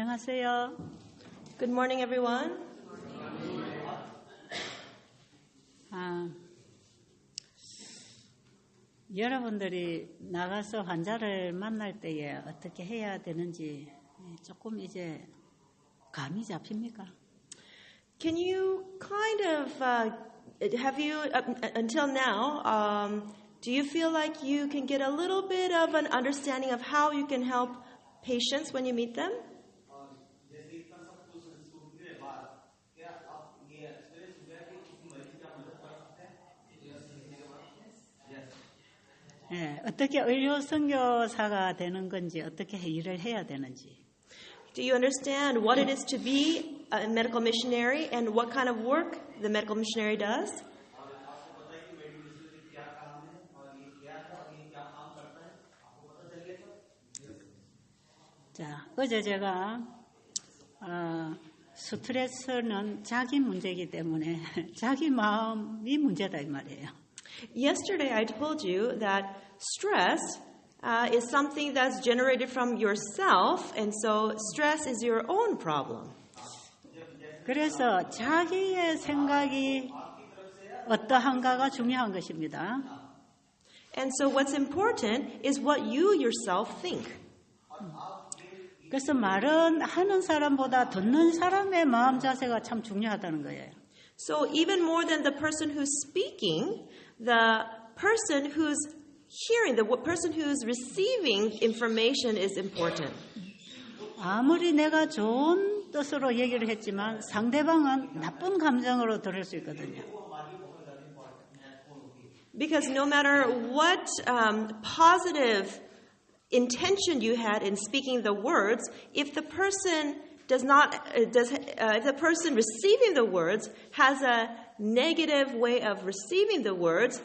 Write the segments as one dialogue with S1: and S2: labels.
S1: 안녕하세요.
S2: Good morning, everyone.
S1: 여러분들이 나가서 환자를 만날 때에 어떻게 해야 되는지 조금 이제 감이 잡힙니까?
S2: Can you kind of, have you, until now, do you feel like you can get a little bit of an understanding of how you can help patients when you meet them?
S1: 네, 어떻게 의료 선교사가 되는 건지, 어떻게 일을 해야 되는지.
S2: Do you understand what it is to be a medical missionary and what kind of work the medical missionary does?
S1: 자, 어제 제가 스트레스는 자기 문제이기 때문에 자기 마음이 문제다 이 말이에요.
S2: Yesterday I told you that stress is something that's generated from yourself, and so stress is your own problem.
S1: 그래서 자기의 생각이 어떠한가가 중요한 것입니다.
S2: And so what's important is what you yourself think.
S1: 그래서 말은 하는 사람보다 듣는 사람의 마음 자세가 참 중요하다는 거예요.
S2: So even more than the person who's speaking, the person who's hearing, the person who's receiving information is important.
S1: 아무리 내가 좋은 뜻으로 얘기를 했지만 상대방은 나쁜 감정으로 들을 수 있거든요.
S2: Because no matter what positive intention you had in speaking the words, if the person if the person receiving the words has a negative way of receiving the words,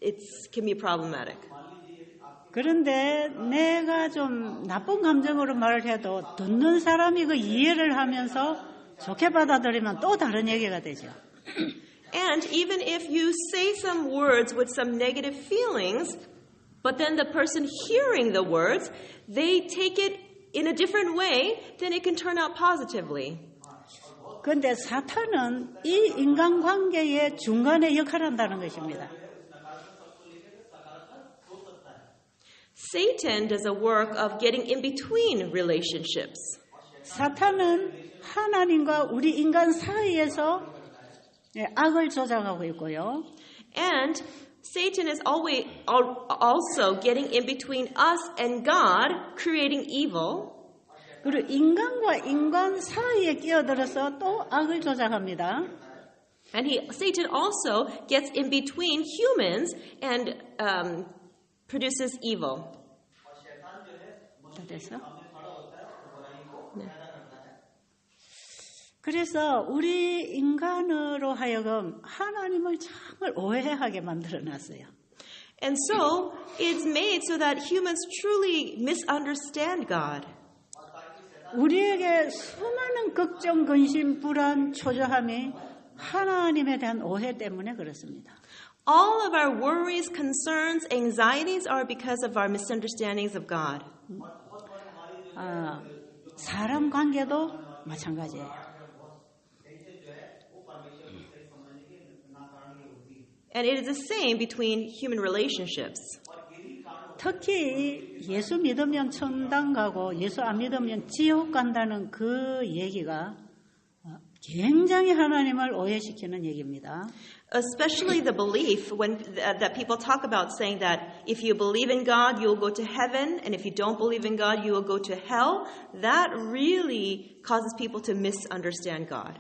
S2: it can be problematic.
S1: 그런데 내가 좀 나쁜 감정으로 말을 해도 듣는 사람이 그 이해를 하면서 좋게 받아들이면 또 다른 얘기가 되죠.
S2: And even if you say some words with some negative feelings, but then the person hearing the words, they take it in a different way, then it can turn out positively.
S1: 그런데 사탄은 이 인간관계의 중간에 역할을 한다는 것입니다.
S2: Satan does a work of getting in between relationships.
S1: 사탄은 하나님과 우리 인간 사이에서 악을 조장하고 있고요.
S2: And Satan is always also getting in between us and God, creating evil.
S1: 그리고 인간과 인간 사이에 끼어들어서 또 악을 조장합니다.
S2: And Satan also gets in between humans and produces evil.
S1: 됐어? 네. 그래서 우리 인간으로 하여금 하나님을 정말 오해하게 만들어놨어요.
S2: And so it's made so that humans truly misunderstand God.
S1: 우리에게 수많은 걱정, 근심, 불안, 초조함이 하나님에 대한 오해 때문에 그렇습니다.
S2: All of our worries, concerns, anxieties are because of our misunderstandings of God.
S1: 사람 관계도 마찬가지예요.
S2: And it is the same between human relationships.
S1: 특히 예수 믿으면 천당 가고 예수 안 믿으면 지옥 간다는 그 얘기가 굉장히 하나님을 오해시키는 얘기입니다.
S2: Especially the belief that people talk about saying that if you believe in God, you will go to heaven, and if you don't believe in God, you will go to hell. That really causes people to misunderstand God.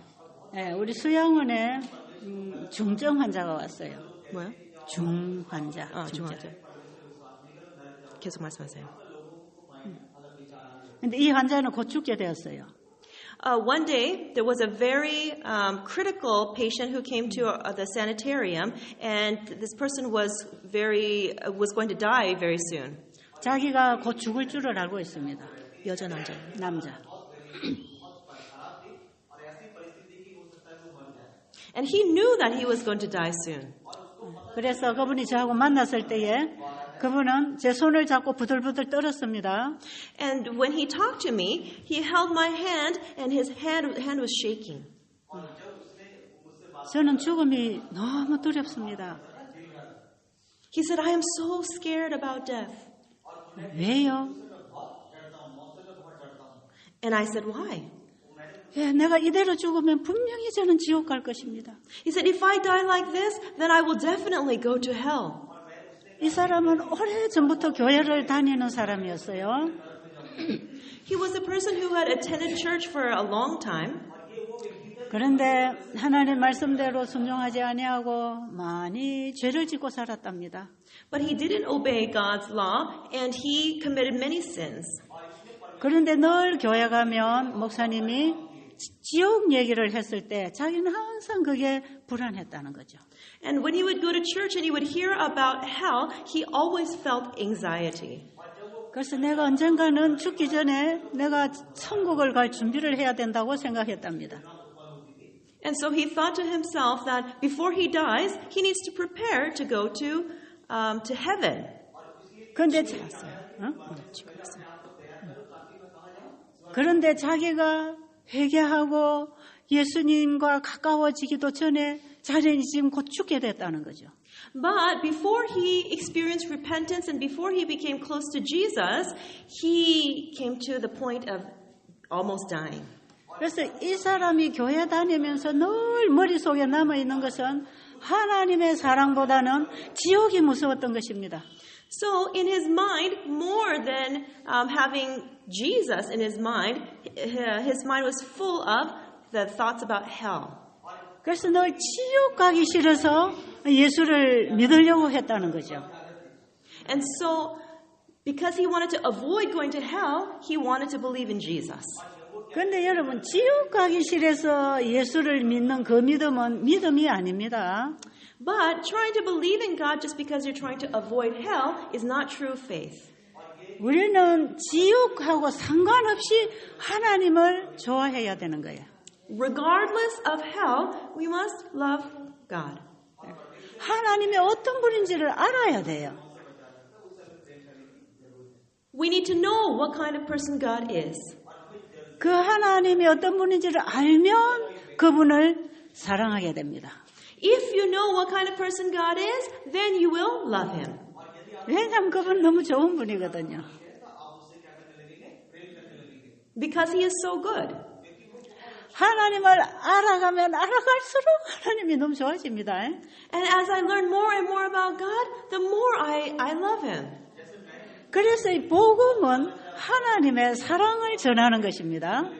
S1: 네, 우리 수양원에 중증 환자가 왔어요.
S2: 뭐요?
S1: 중환자.
S2: 중환자. 계속 말씀하세요.
S1: 근데 이 환자는 곧 죽게 되었어요.
S2: One day, there was a very critical patient who came to the sanitarium, and this person was going to die very soon.
S1: 자기가 곧 죽을 줄을 알고 있습니다.
S2: 여자, 남자?
S1: 남자.
S2: And he knew that he was going to die soon.
S1: 그래서 그분이 저하고 만났을 때에 그분은 제 손을 잡고 부들부들 떨었습니다.
S2: And when he talked to me, he held my hand and his hand was shaking.
S1: 저는 죽음이 너무 두렵습니다.
S2: He said, I am so scared about death.
S1: 왜요?
S2: And I said, why?
S1: 예, 내가 이대로 죽으면 분명히 저는 지옥 갈 것입니다.
S2: He said, if I die like this, then I will definitely go to hell.
S1: 이 사람은 오래전부터 교회를 다니는 사람이었어요.
S2: He was a person who had attended church for a long time.
S1: 그런데 하나님 말씀대로 순종하지 아니하고 많이 죄를 짓고 살았답니다.
S2: But he didn't obey God's law and he committed many sins.
S1: 그런데 늘 교회 가면 목사님이 지옥 얘기를 했을 때 자기는 항상 그게 불안했다는 거죠.
S2: And when he would go to church and he would hear about hell, he always felt anxiety.
S1: 그래서 내가 언젠가는 죽기 전에 내가 천국을 갈 준비를 해야 된다고 생각했답니다.
S2: And so he thought to himself that before he dies, he needs to prepare to go to heaven.
S1: 그런데 자기가 회개하고 예수님과 가까워지기도 전에 자신이 지금 곧 죽게 됐다는 거죠.
S2: But before he experienced repentance and before he became close to Jesus, he came to the point of almost dying.
S1: 그래서 이 사람이 교회 다니면서 늘 머릿속에 남아있는 것은 하나님의 사랑보다는 지옥이 무서웠던 것입니다.
S2: So in his mind, more than having Jesus in his mind was full of the thoughts about hell.
S1: 그래서 늘 지옥 가기 싫어서 예수를 믿으려고 했다는 거죠.
S2: And so, because he wanted to avoid going to hell, he wanted to believe in Jesus.
S1: 그런데 여러분, 지옥 가기 싫어서 예수를 믿는 그 믿음은 믿음이 아닙니다.
S2: But trying to believe in God just because you're trying to avoid hell is not true faith.
S1: 우리는 지옥하고 상관없이 하나님을 좋아해야 되는 거예요.
S2: Regardless of hell, we must love God.
S1: 하나님이 어떤 분인지를 알아야 돼요.
S2: We need to know what kind of person God is.
S1: 그 하나님이 어떤 분인지를 알면 그분을 사랑하게 됩니다.
S2: If you know what kind of person God is, then you will love him.
S1: 왜냐하면 그분 너무 좋은 분이거든요.
S2: Because he is so good.
S1: 하나님을 알아가면 알아갈수록 하나님이 너무 좋아집니다.
S2: And as I learn more and more about God, the more I love him.
S1: 그래서 이 복음은 하나님의 사랑을 전하는 것입니다.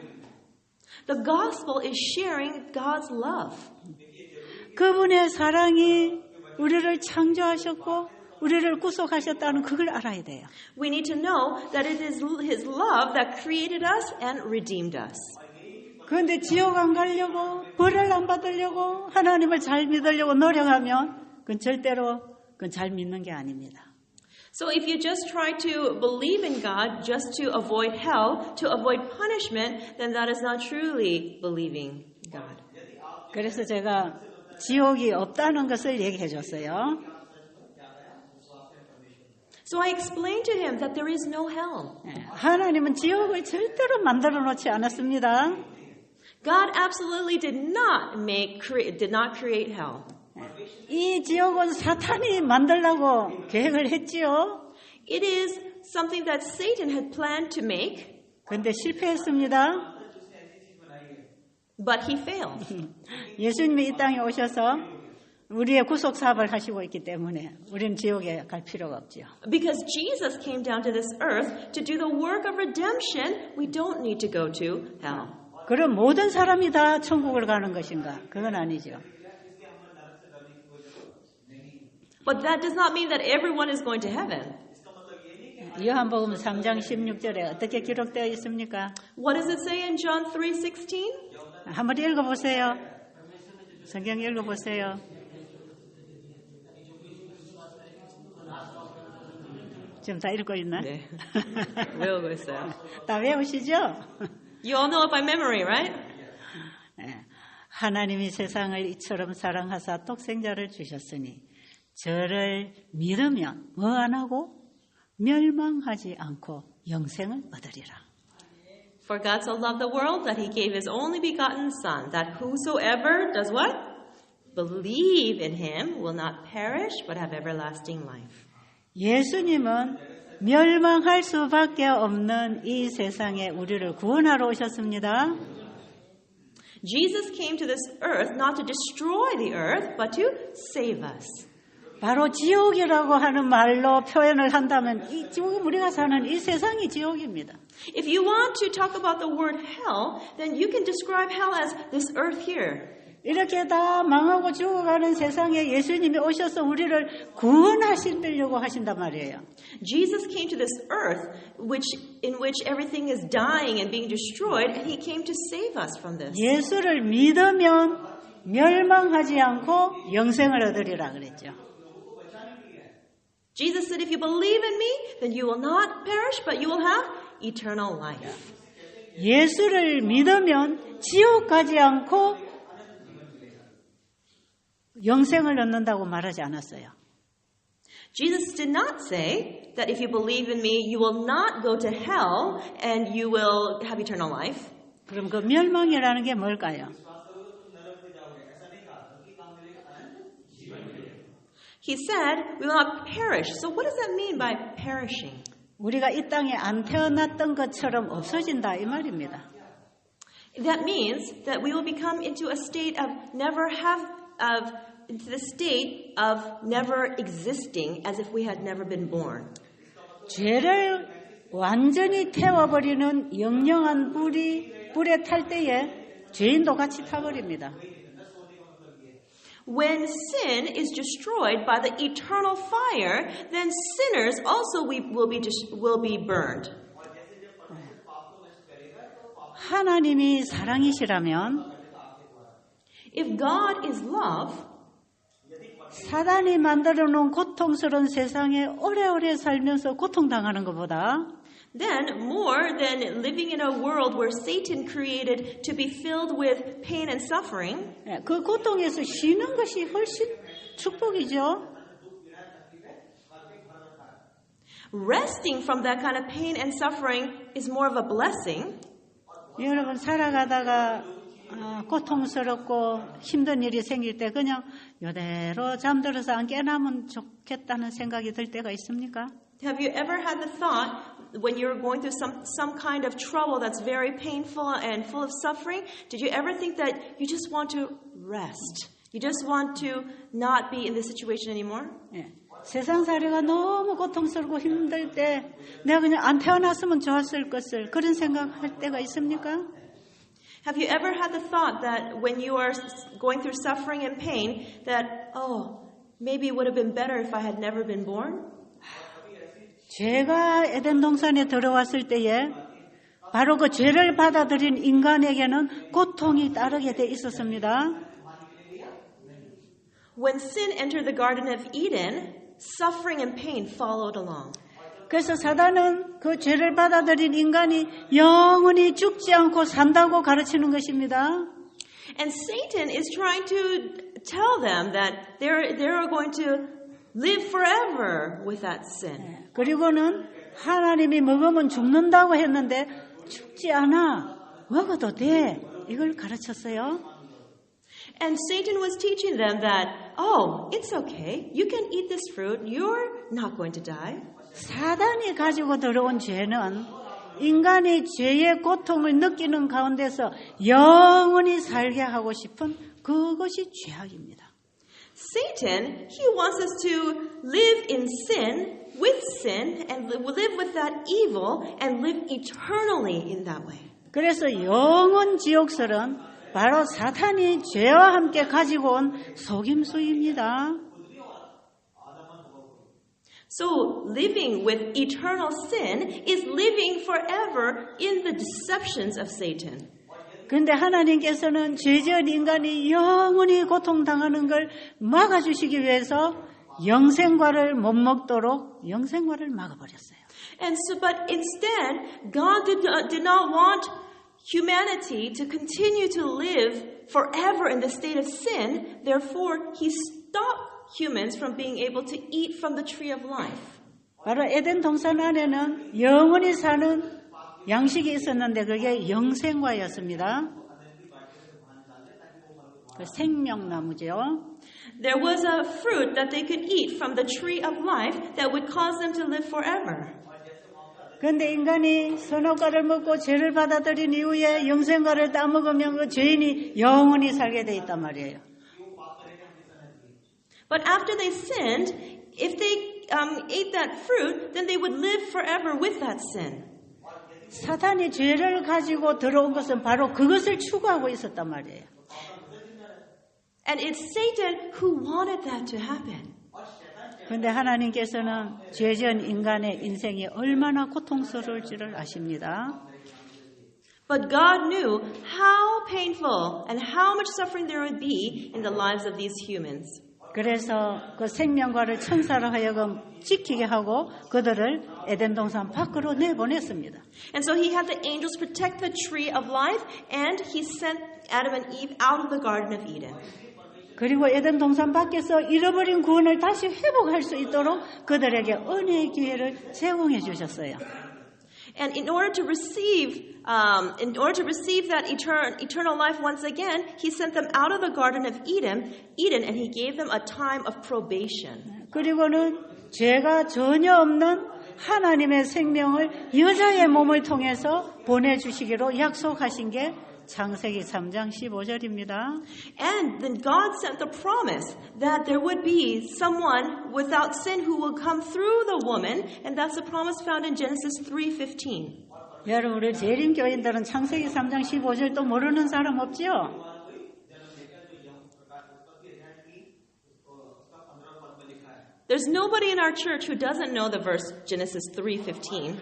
S2: The gospel is sharing God's love.
S1: 그분의 사랑이 우리를 창조하셨고 우리를 구속하셨다는 그걸 알아야 돼요.
S2: We need to know that it is his love that created us and redeemed us.
S1: 그런데 지옥 안 가려고 벌을 안 받으려고 하나님을 잘 믿으려고 노력하면 그건 절대로 그건 잘 믿는 게 아닙니다.
S2: So if you just try to believe in God just to avoid hell, to avoid punishment, then that is not truly believing God.
S1: 그래서 제가 지옥이 없다는 것을 얘기해 줬어요.
S2: So I explained to him that there is no hell.
S1: 하나님은 지옥을 절대로 만들어 놓지 않았습니다.
S2: God absolutely did not create hell.
S1: 이 지옥은 사탄이 만들려고 계획을 했지요.
S2: It is something that Satan had planned to make.
S1: 그런데 실패했습니다.
S2: But he failed.
S1: 예수님이 이 땅에 오셔서 우리의 구속 사업을 하시고 있기 때문에 우리는 지옥에 갈 필요가 없죠.
S2: Because Jesus came down to this earth to do the work of redemption, we don't need to go to hell.
S1: 그럼 모든 사람이 다 천국을 가는 것인가? 그건 아니죠.
S2: But that does not mean that everyone is going to heaven.
S1: 요한복음 3장 16절에 어떻게 기록되어 있습니까?
S2: What does it say in John 3:16?
S1: 한번 읽어보세요. 성경 읽어보세요. 지금 다 읽고 있나?
S2: 네. 외우고 있어요.
S1: 다 외우시죠?
S2: You all know it by memory, right?
S1: 하나님이 세상을 이처럼 사랑하사 독생자를 주셨으니 저를 믿으면 뭐 안 하고 멸망하지 않고 영생을 얻으리라.
S2: For God so loved the world that he gave his only begotten Son, that whosoever does what? Believe in him will not perish but have everlasting life.
S1: 예수님은 멸망할 수밖에 없는 이 세상에 우리를 구원하러 오셨습니다.
S2: Jesus came to this earth not to destroy the earth, but to save us.
S1: 바로 지옥이라고 하는 말로 표현을 한다면 이 지옥은 우리가 사는 이 세상이 지옥입니다.
S2: If you want to talk about the word hell, then you can describe hell as this earth here.
S1: 이렇게 다 망하고 죽어가는 세상에 예수님이 오셔서 우리를 구원하시려고 하신단 말이에요.
S2: Jesus came to this earth in which everything is dying and being destroyed, and he came to save us from this.
S1: 예수를 믿으면 멸망하지 않고 영생을 얻으리라 그랬죠.
S2: Jesus said, if you believe in me, then you will not perish, but you will have eternal life.
S1: 예수를 믿으면 지옥 가지 않고 영생을 얻는다고 말하지 않았어요.
S2: Jesus did not say that if you believe in me, you will not go to hell and you will have eternal life.
S1: 그럼 그 멸망이라는 게 뭘까요?
S2: He said, we will not perish. So what does that mean by perishing?
S1: 우리가 이 땅에 안 태어났던 것처럼 없어진다 이 말입니다.
S2: That means that we will become into a state of into the state of never existing as if we had never been born.
S1: 죄를 완전히 태워버리는 영영한 불에 탈 때에 죄인도 같이 타버립니다.
S2: When sin is destroyed by the eternal fire, then sinners also will be burned.
S1: 하나님이 사랑이시라면
S2: If God is love,
S1: 사단이 만들어 놓은 고통스러운 세상에 오래오래 살면서 고통당하는 것보다
S2: then more than living in a world where Satan created to be filled with pain and suffering,
S1: 그 고통에서 쉬는 것이 훨씬 축복이죠.
S2: resting from that kind of pain and suffering is more of a blessing.
S1: 여러분 살아가다가 고통스럽고 힘든 일이 생길 때 그냥 이대로 잠들어서 안 깨나면 좋겠다는 생각이 들 때가 있습니까?
S2: Have you ever had the thought when you're going through some kind of trouble that's very painful and full of suffering, did you ever think that you just want to rest? You just want to not be in this situation anymore?
S1: 예. 세상살이가 너무 고통스럽고 힘들 때 내가 그냥 안 태어났으면 좋았을 것을 그런 생각할 때가 있습니까?
S2: Have you ever had the thought that when you are going through suffering and pain that, oh, maybe it would have been better if I had never been born?
S1: 죄가 에덴 동산에 들어왔을 때에 바로 그 죄를 받아들인 인간에게는 고통이 따르게 돼 있었습니다.
S2: When sin entered the Garden of Eden, suffering and pain followed along.
S1: 그래서 사단은 그 죄를 받아들인 인간이 영원히 죽지 않고 산다고 가르치는 것입니다.
S2: And Satan is trying to tell them that they're going to live forever with that sin.
S1: 그리고는 하나님이 먹으면 죽는다고 했는데 죽지 않아. 먹어도 돼. 이걸 가르쳤어요.
S2: And Satan was teaching them that, oh, it's okay. You can eat this fruit. You're not going to die.
S1: 사단이 가지고 들어온 죄는 인간이 죄의 고통을 느끼는 가운데서 영원히 살게 하고 싶은 그것이 죄악입니다.
S2: Satan, he wants us to live in sin, with sin, and live with that evil, and live eternally in that way.
S1: 그래서 영원 지옥설은 바로 사탄이 죄와 함께 가지고 온 속임수입니다.
S2: So living with eternal sin is living forever in the deceptions of Satan.
S1: 그런데 하나님께서는 죄지은 인간이 영원히 고통당하는 걸 막아주시기 위해서 영생과를 못 먹도록 영생과를 막아버렸어요.
S2: But instead, God did not want humanity to continue to live forever in the state of sin. Therefore, He stopped humans from being able to eat from the tree of life.
S1: 바로 에덴 동산 안에는 영원히 사는 양식이 있었는데 그게 영생과였습니다. 그 생명나무죠.
S2: There was a fruit that they could eat from the tree of life that would cause them to live forever.
S1: 그런데 인간이 선악과를 먹고 죄를 받아들인 이후에 영생과를 따먹으면 그 죄인이 영원히 살게 돼 있단 말이에요.
S2: But after they sinned, if they ate that fruit, then they would live forever with that sin.
S1: 사탄이 죄를 가지고 들어온 것은 바로 그것을 추구하고 있었단 말이에요.
S2: And it's Satan who wanted that to happen.
S1: 그런데 하나님께서는 죄전 인간의 인생이 얼마나 고통스러울지를 아십니다.
S2: But God knew how painful and how much suffering there would be in the lives of these humans.
S1: 그래서 그 생명과를 천사로 하여금 지키게 하고 그들을 에덴 동산 밖으로 내보냈습니다.
S2: And so he had the angels protect the tree of life, and he sent Adam and Eve out of the Garden of Eden.
S1: 그리고 에덴 동산 밖에서 잃어버린 구원을 다시 회복할 수 있도록 그들에게 은혜의 기회를 제공해 주셨어요.
S2: And in order to receive that eternal life once again, he sent them out of the Garden of Eden, and he gave them a time of probation.
S1: 그리고는 죄가 전혀 없는 하나님의 생명을 여자의 몸을 통해서 보내주시기로 약속하신 게 창세기 3장 15절입니다.
S2: And then God sent the promise that there would be someone without sin who will come through the woman, and that's the promise found in Genesis 3:15.
S1: 여러분 우리 재림교인들은 창세기 3장 15절도 모르는 사람 없죠?
S2: There's nobody in our church who doesn't know the verse Genesis 3:15.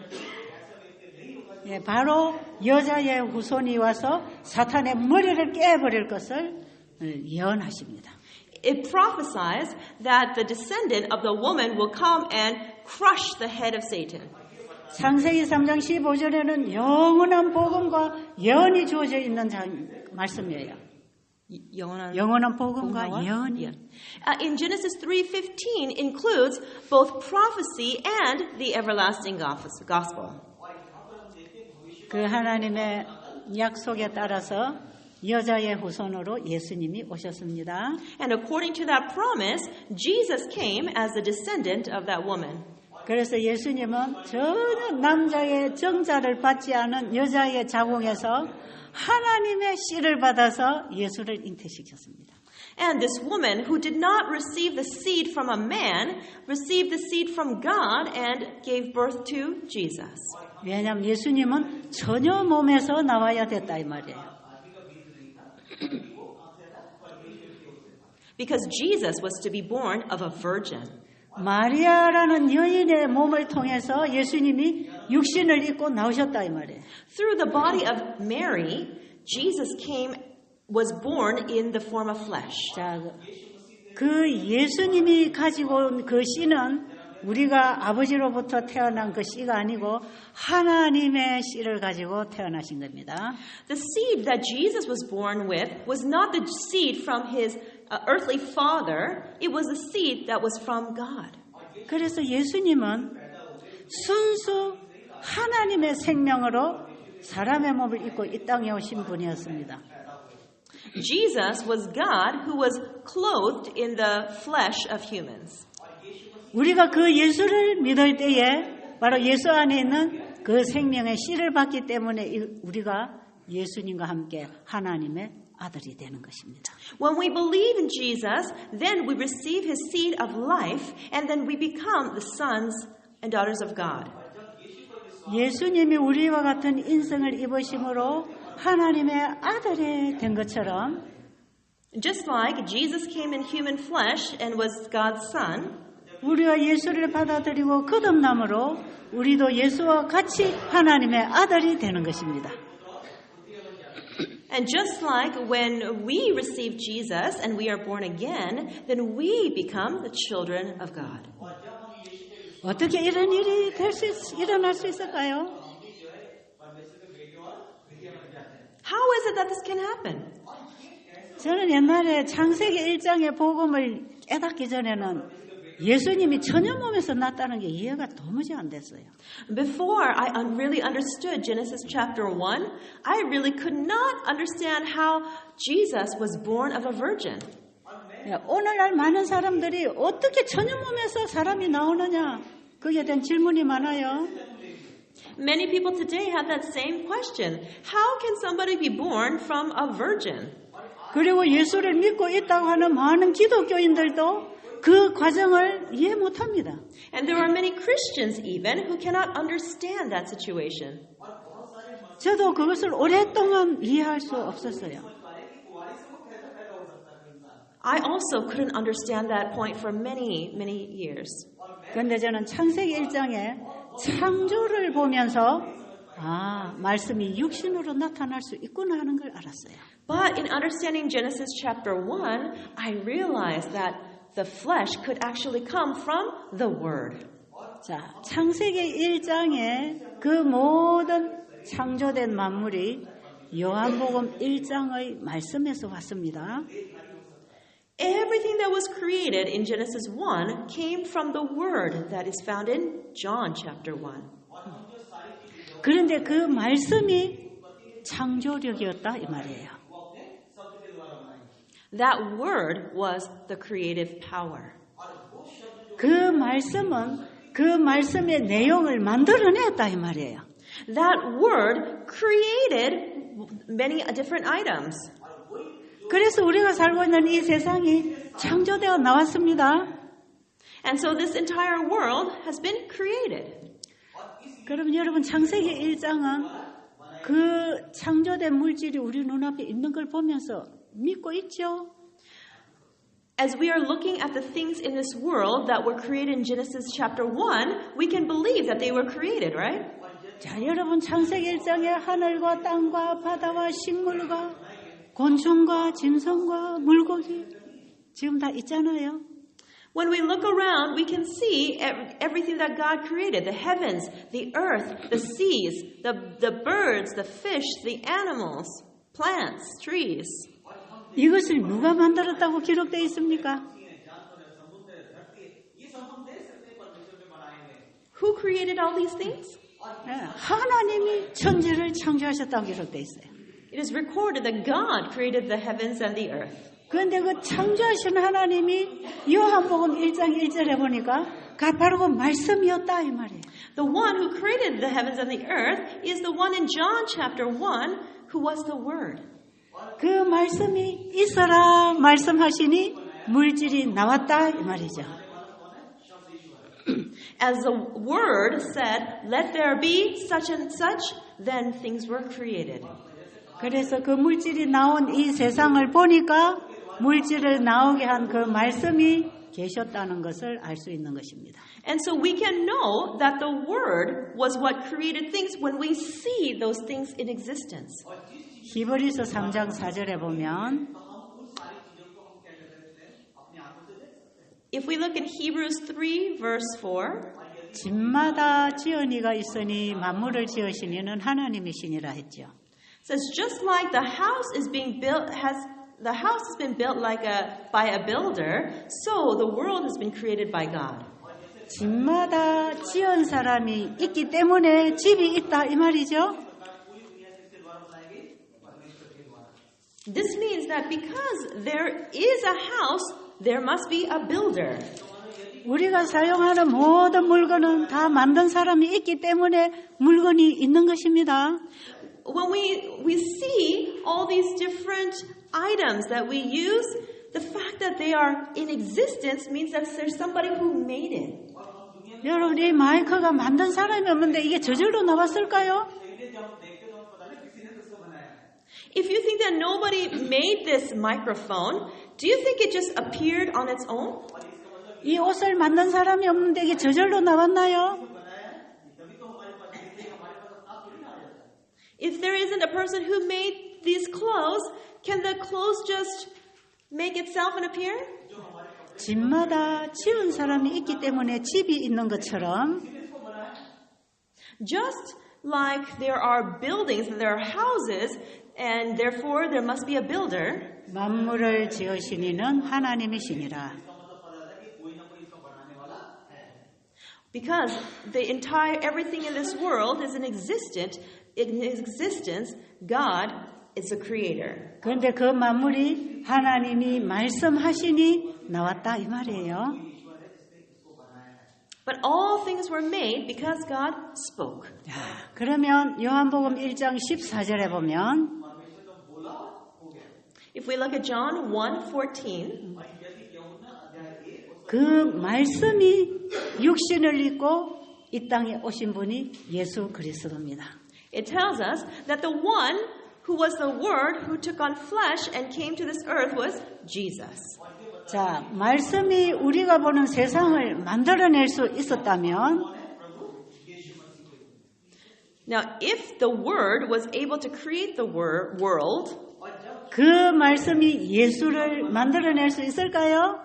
S1: 예, 바로 여자의 후손이 와서 사탄의 머리를 깨버릴 것을 예언하십니다.
S2: It prophesies that the descendant of the woman will come and crush the head of Satan.
S1: 창세기 3장 15절에는 영원한 복음과 예언이 주어져 있는 말씀이에요. 영원한 복음과 예언이요.
S2: In Genesis 3:15 includes both prophecy and the everlasting gospel.
S1: 그 하나님의 약속에 따라서 여자의 후손으로 예수님이 오셨습니다.
S2: And according to that promise, Jesus came as the descendant of that woman.
S1: 그래서 예수님은 전혀 남자의 정자를 받지 않은 여자의 자궁에서 하나님의 씨를 받아서 예수를 잉태시켰습니다.
S2: And this woman who did not receive the seed from a man received the seed from God and gave birth to Jesus.
S1: 왜냐하면 예수님은 처녀 몸에서 나와야 됐다 이 말이에요.
S2: Because Jesus was to be born of a virgin.
S1: 마리아라는 여인의 몸을 통해서 예수님이 육신을 입고 나오셨다 이 말이에요.
S2: Through the body of Mary, Jesus was born in the form of flesh.
S1: 자, 그 예수님이 가지고 온 그 씨는 우리가 아버지로부터 태어난 그 씨가 아니고 하나님의 씨를 가지고 태어나신 겁니다.
S2: The seed that Jesus was born with was not the seed from his earthly father. It was the seed that was from God.
S1: 그래서 예수님은 순수 하나님의 생명으로 사람의 몸을 입고 이 땅에 오신 분이었습니다.
S2: Jesus was God who was clothed in the flesh of humans.
S1: 우리가 그 예수를 믿을 때에 바로 예수 안에 있는 그 생명의 씨를 받기 때문에 우리가 예수님과 함께 하나님의 아들이 되는 것입니다.
S2: When we believe in Jesus, then we receive his seed of life, and then we become the sons and daughters of God.
S1: 예수님이 우리와 같은 인성을 입으심으로 하나님의 아들이 된 것처럼
S2: Just like Jesus came in human flesh and was God's son,
S1: 우리가 예수를 받아들이고 거듭남으로 우리도 예수와 같이 하나님의 아들이 되는 것입니다.
S2: And just like when we receive Jesus and we are born again, then we become the children of God.
S1: 어떻게 이런 일이 일어날 수 있을까요?
S2: How is it that this can happen?
S1: 저는 옛날에 창세기 1장의 복음을 깨닫기 전에는 예수님이 천연 몸에서 났다는 게 이해가 도무지 안 됐어요.
S2: Before I really understood Genesis chapter 1, I really could not understand how Jesus was born of a virgin.
S1: 오늘날 많은 사람들이 어떻게 천연 몸에서 사람이 나오느냐 그에 대한 질문이 많아요.
S2: Many people today have that same question. How can somebody be born from a virgin?
S1: 그리고 예수를 믿고 있다고 하는 많은 기독교인들도 그 과정을 이해 못합니다.
S2: And there are many Christians even who cannot understand that situation.
S1: 저도 그것을 오랫동안 이해할 수 없었어요.
S2: I also couldn't understand that point for many years.
S1: 그런데 저는 창세기 1장에 창조를 보면서 말씀이 육신으로 나타날 수 있구나 하는 걸 알았어요.
S2: But in understanding Genesis chapter 1, I realized that the flesh could actually come from the Word.
S1: 자, 창세기 1장에 그 모든 창조된 만물이 요한복음 1장의 말씀에서 왔습니다.
S2: Everything that was created in Genesis 1 came from the Word that is found in John chapter 1.
S1: 그런데 그 말씀이 창조력이었다 이 말이에요.
S2: That Word was the creative power.
S1: 그 말씀은 그 말씀의 내용을 만들어냈다 이 말이에요.
S2: That Word created many different items.
S1: 그래서 우리가 살고 있는 이 세상이 창조되어 나왔습니다.
S2: And so this entire world has been created.
S1: 그럼 여러분 창세기 1장은 그 창조된 물질이 우리 눈앞에 있는 걸 보면서 믿고 있죠?
S2: As we are looking at the things in this world that were created in Genesis chapter 1, we can believe that they were created, right?
S1: 자, 여러분 창세기 1장에 하늘과 땅과 바다와 식물과 곤충과 짐승과 물고기 지금 다 있잖아요.
S2: When we look around, we can see everything that God created, the heavens, the earth, the seas, the birds, the fish, the animals, plants, trees.
S1: 이것을 누가 만들었다고 기록되어 있습니까?
S2: Who created all these things?
S1: 하나님이 천지를 창조하셨다고 기록되어 있어요.
S2: It is recorded that God created the heavens and the earth.
S1: 그런데 그 창조하신 하나님이 요한복음 1장 1절에 보니까 가파르고 말씀이었다 이 말이에요.
S2: The one who created the heavens and the earth is the one in John chapter 1 who was the Word.
S1: 그 말씀이 있어라 말씀하시니 물질이 나왔다 이 말이죠.
S2: As the Word said, let there be such and such, then things were created.
S1: 그래서 그 물질이 나온 이 세상을 보니까 물질을 나오게 한 그 말씀이 계셨다는 것을 알 수 있는 것입니다.
S2: And so we can know that the Word was what created things when we see those things in existence.
S1: 히브리서 3장 4절에 보면
S2: If we look in Hebrews 3 verse 4,
S1: 집마다 지은이가 있으니 만물을 지으신 이는 하나님이시니라 했죠.
S2: it says just like the house is being built the house has been built by a builder, so the world has been created by God.
S1: 집마다 지은 사람이 있기 때문에 집이 있다 이 말이죠.
S2: This means that because there is a house, there must be a builder.
S1: 우리가 사용하는 모든 물건은 다 만든 사람이 있기 때문에 물건이 있는 것입니다.
S2: When we see all these different items that we use, the fact that they are in existence means that there's somebody who made it.
S1: 여러분 이 마이크가 만든 사람이 없는데 이게 저절로 나왔을까요?
S2: If you think that nobody made this microphone, do you think it just appeared on its own?
S1: 이 옷을 만든 사람이 없는데 이게 저절로 나왔나요?
S2: If there isn't a person who made these clothes, can the clothes just make itself and appear?
S1: 집마다 지은 사람이 있기 때문에 집이 있는 것처럼
S2: Just like there are buildings and there are houses, and therefore there must be a builder.
S1: 만물을 지으신 이는 하나님이시니라.
S2: Because everything in this world is in existence, God is the creator.
S1: 그런데 그 만물이 하나님이 말씀하시니 나왔다 이 말이에요.
S2: But all things were made because God spoke.
S1: 자, 그러면 요한복음 1장 14절에 보면
S2: If we look at John 1:14,
S1: 그 말씀이 육신을 입고 이 땅에 오신 분이 예수 그리스도입니다.
S2: it tells us that the one who was the Word who took on flesh and came to this earth was Jesus.
S1: 자, 말씀이 우리가 보는 세상을 만들어낼 수 있었다면
S2: Now, if the Word was able to create the world,
S1: 그 말씀이 예수를 만들어낼 수 있을까요?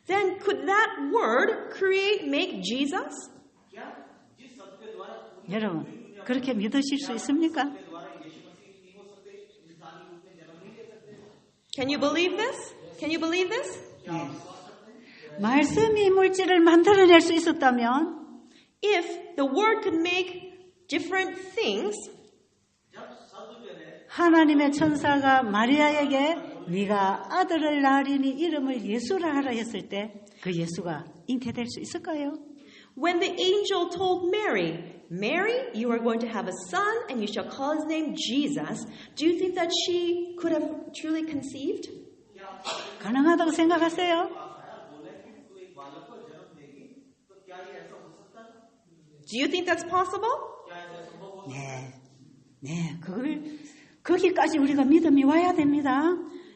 S2: then could that Word make Jesus?
S1: 여러분, 그렇게 믿으실 수 있습니까?
S2: Can you believe this? Can you believe this?
S1: 네. 말씀이 물질을 만들어낼 수 있었다면
S2: If the Word could make different things,
S1: 하나님의 천사가 마리아에게 네가 아들을 낳으리니 이름을 예수라 하라 했을 때 그 예수가 잉태될 수 있을까요?
S2: when the angel told Mary, Mary, you are going to have a son and you shall call his name Jesus, do you think that she could have truly conceived?
S1: 가능하다고 생각하세요?
S2: Do you think that's possible?
S1: 네, 거기까지 우리가 믿음이 와야 됩니다.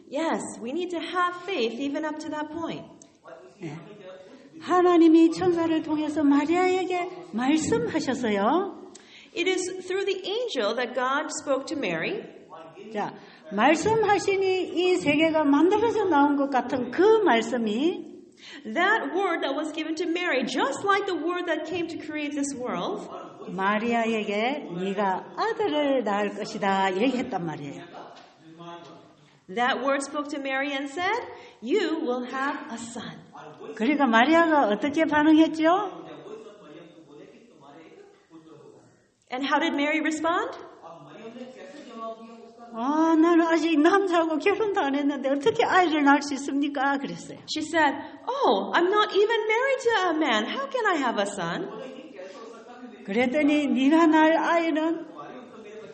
S2: Yes, we need to have faith even up to that point.
S1: 네. 하나님이 천사를 통해서 마리아에게 말씀하셨어요.
S2: It is through the angel that God spoke to Mary.
S1: 자, 말씀하시니 이 세계가 만들어져 나온 것 같은 그 말씀이
S2: That word that was given to Mary, just like the word that came to create this world,
S1: 마리아에게 네가 아들을 낳을 것이다 얘기했단 말이에요.
S2: that word spoke to Mary and said, you will have a son.
S1: 그러니까 마리아가 어떻게 반응했죠?
S2: And how did Mary respond?
S1: 나는 아직 남자하고 결혼도 안 했는데 어떻게 아이를 낳을 수 있습니까? 그랬어요.
S2: She said, oh, I'm not even married to a man. How can I have a son?
S1: 그랬더니 네가 낳을 아이는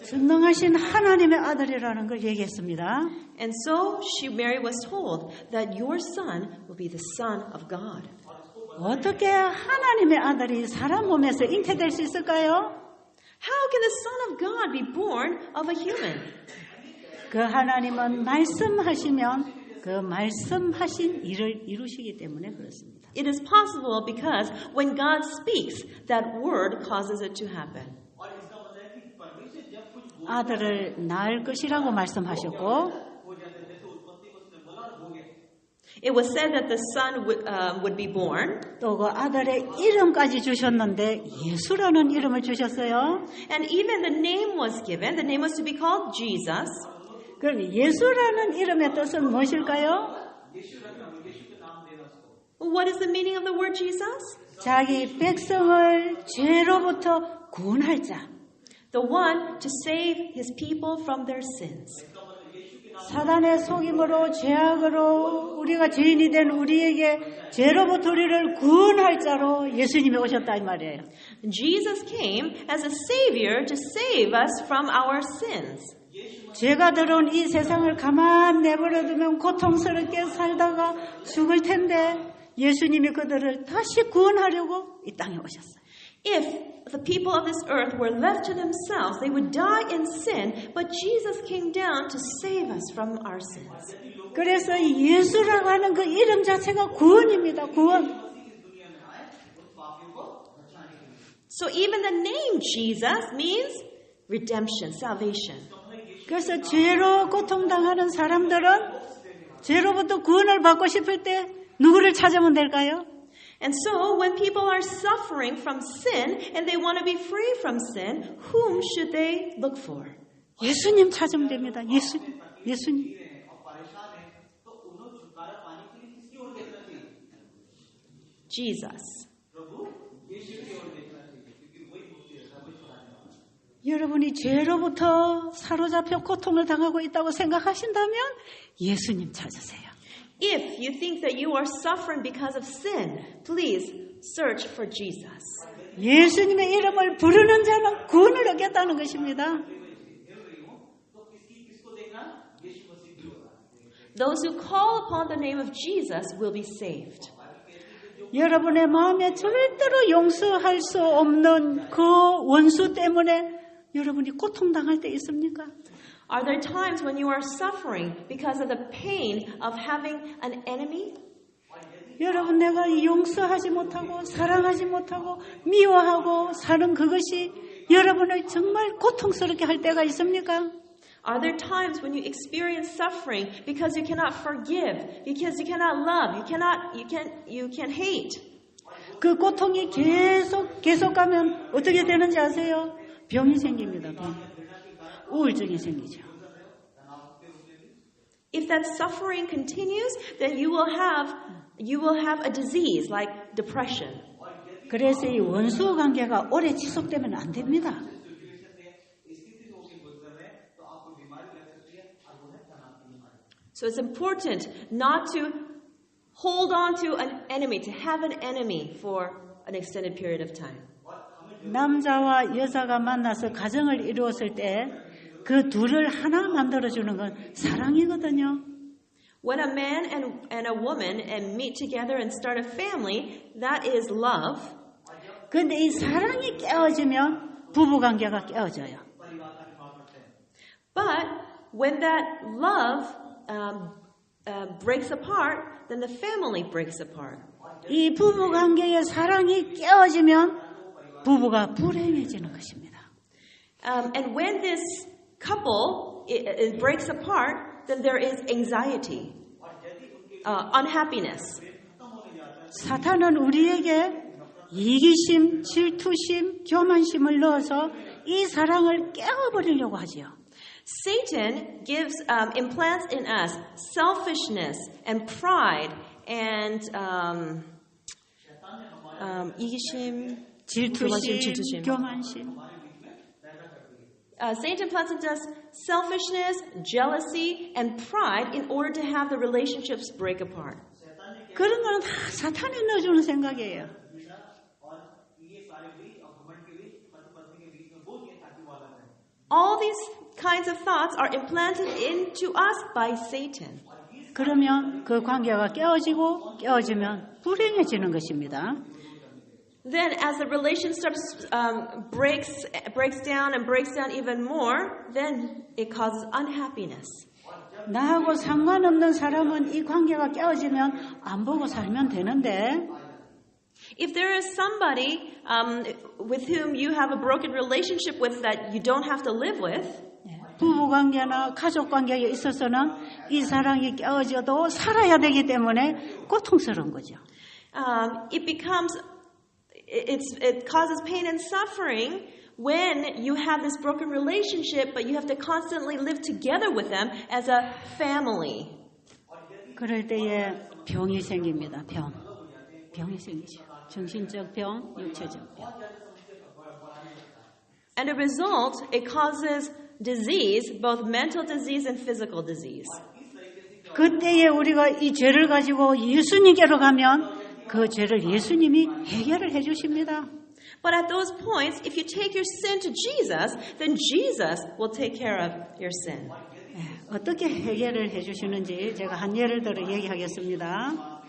S1: 전능하신 하나님의 아들이라는 걸 얘기했습니다.
S2: And so Mary was told that your son will be the son of God.
S1: 어떻게 하나님의 아들이 사람 몸에서 잉태될 수 있을까요?
S2: How can the son of God be born of a human?
S1: 그 하나님은 말씀하시면 그 말씀하신 일을 이루시기 때문에 그렇습니다.
S2: It is possible because when God speaks, that word causes it to happen.
S1: 아들을 낳을 것이라고 말씀하셨고
S2: It was said that the son would be born.
S1: 또 그 아들의 이름까지 주셨는데 예수라는 이름을 주셨어요.
S2: And even the name was given. The name was to be called Jesus.
S1: 그럼 예수라는 이름의 뜻은 무엇일까요?
S2: What is the meaning of the word Jesus?
S1: 자기 백성을 죄로부터 구원할 자.
S2: The one to save his people from their sins.
S1: 사단의 속임으로 죄악으로 우리가 죄인이 된 우리에게 죄로부터 우리를 구원할 자로 예수님이 오셨다 이 말이에요.
S2: Jesus came as a savior to save us from our sins.
S1: 죄가 들어온 이 세상을 가만 내버려 두면 고통스럽게 살다가 죽을 텐데 예수님이 그들을 다시 구원하려고 이 땅에 오셨어요.
S2: If the people of this earth were left to themselves, they would die in sin, but Jesus came down to save us from our sins.
S1: 그래서 예수라고 하는 그 이름 자체가 구원입니다. 구원.
S2: So even the name Jesus means redemption, salvation.
S1: 그래서 죄로 고통당하는 사람들은 죄로부터 구원을 받고 싶을 때 누구를 찾으면 될까요?
S2: And so when people are suffering from sin and they want to be free from sin, whom should they look for?
S1: 예수님 찾으면 됩니다. 예수님.
S2: Jesus.
S1: 여러분이 죄로부터 사로잡혀 고통을 당하고 있다고 생각하신다면 예수님 찾으세요.
S2: If you think that you are suffering because of sin, please search for Jesus.
S1: 예수님의 이름을 부르는 자는 구원을 얻겠다는 것입니다.
S2: Those who call upon the name of Jesus will be saved.
S1: 여러분의 마음에 절대로 용서할 수 없는 그 원수 때문에 여러분이 고통당할 때 있습니까?
S2: Are there times when you are suffering because of the pain of having an enemy?
S1: 여러분 내가 용서하지 못하고 사랑하지 못하고 미워하고 사는 그것이 여러분을 정말 고통스럽게 할 때가 있습니까?
S2: Are there times when you experience suffering because you cannot forgive, because you cannot love, you can hate?
S1: 그 고통이 계속 가면 어떻게 되는지 아세요? 병이 생깁니다. 병. 우울증이 생기죠.
S2: If that suffering continues, then you will have a disease like depression.
S1: 그래서 이 원수 관계가 오래 지속되면 안 됩니다.
S2: So it's important not to hold on to an enemy, to have an enemy for an extended period of time.
S1: 남자와 여자가 만나서 가정을 이루었을 때 그 둘을 하나 만들어주는 건 사랑이거든요.
S2: When a man and a woman meet together and start a family, that is love.
S1: 그런데 이 사랑이 깨어지면 부부관계가 깨어져요.
S2: But when that love breaks apart, then the family breaks apart.
S1: 이 부부관계의 사랑이 깨어지면 부부가 불행해지는 것입니다.
S2: And when this couple it breaks apart, then there is anxiety, unhappiness.
S1: 사탄은 우리에게 이기심, 질투심, 교만심을 넣어서 이 사랑을 깨어버리려고 하지요.
S2: Satan implants in us selfishness and pride and 이기심,
S1: 질투심, 교만심.
S2: Satan implants in us selfishness, jealousy, and pride in order to have the relationships break apart.
S1: 그런 거는 다 사탄이 넣어주는 생각이에요.
S2: All these kinds of thoughts are implanted into us by Satan.
S1: 그러면 그 관계가 깨어지면 불행해지는 것입니다.
S2: Then, as the relation breaks down even more, then it causes unhappiness.
S1: 나하고 상관없는 사람은 이 관계가 깨어지면 안 보고 살면 되는데
S2: If there is somebody with whom you have a broken relationship with that you don't have to live with,
S1: 부부관계나 가족관계에 있어서는 이 사랑이 깨어져도 살아야 되기 때문에 고통스러운 거죠.
S2: It causes pain and suffering when you have this broken relationship, but you have to constantly live together with them as a family.
S1: 그럴 때에 병이 생깁니다. 병이 생기죠. 정신적 병, 육체적 병.
S2: And a result, it causes disease, both mental disease and physical disease.
S1: 그때에 우리가 이 죄를 가지고 예수님께로 가면 그 죄를 예수님이 해결을 해주십니다.
S2: But at those points, if you take your sin to Jesus, then Jesus will take care of your sin.
S1: 어떻게 해결을 해주시는지 제가 한 예를 들어 얘기하겠습니다.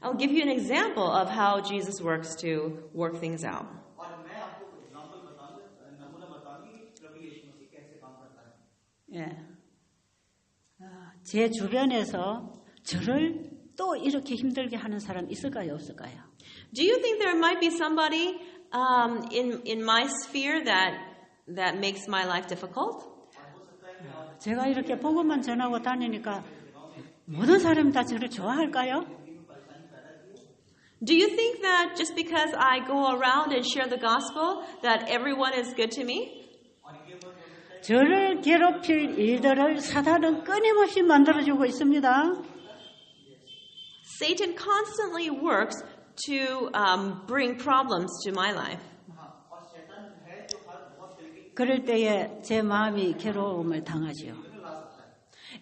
S2: I'll give you an example of how Jesus works to work things out.
S1: 제 주변에서 저를 또 이렇게 힘들게 하는 사람 있을까요, 없을까요?
S2: Do you think there might be somebody in my sphere that makes my life difficult?
S1: 제가 이렇게 복음만 전하고 다니니까 모든 사람이 다 저를 좋아할까요?
S2: Do you think that just because I go around and share the gospel that everyone is good to me?
S1: 저를 괴롭힐 일들을 사탄은 끊임없이 만들어주고 있습니다.
S2: Satan constantly works to bring problems to my life.
S1: 그럴 때에 제 마음이 괴로움을 당하지요.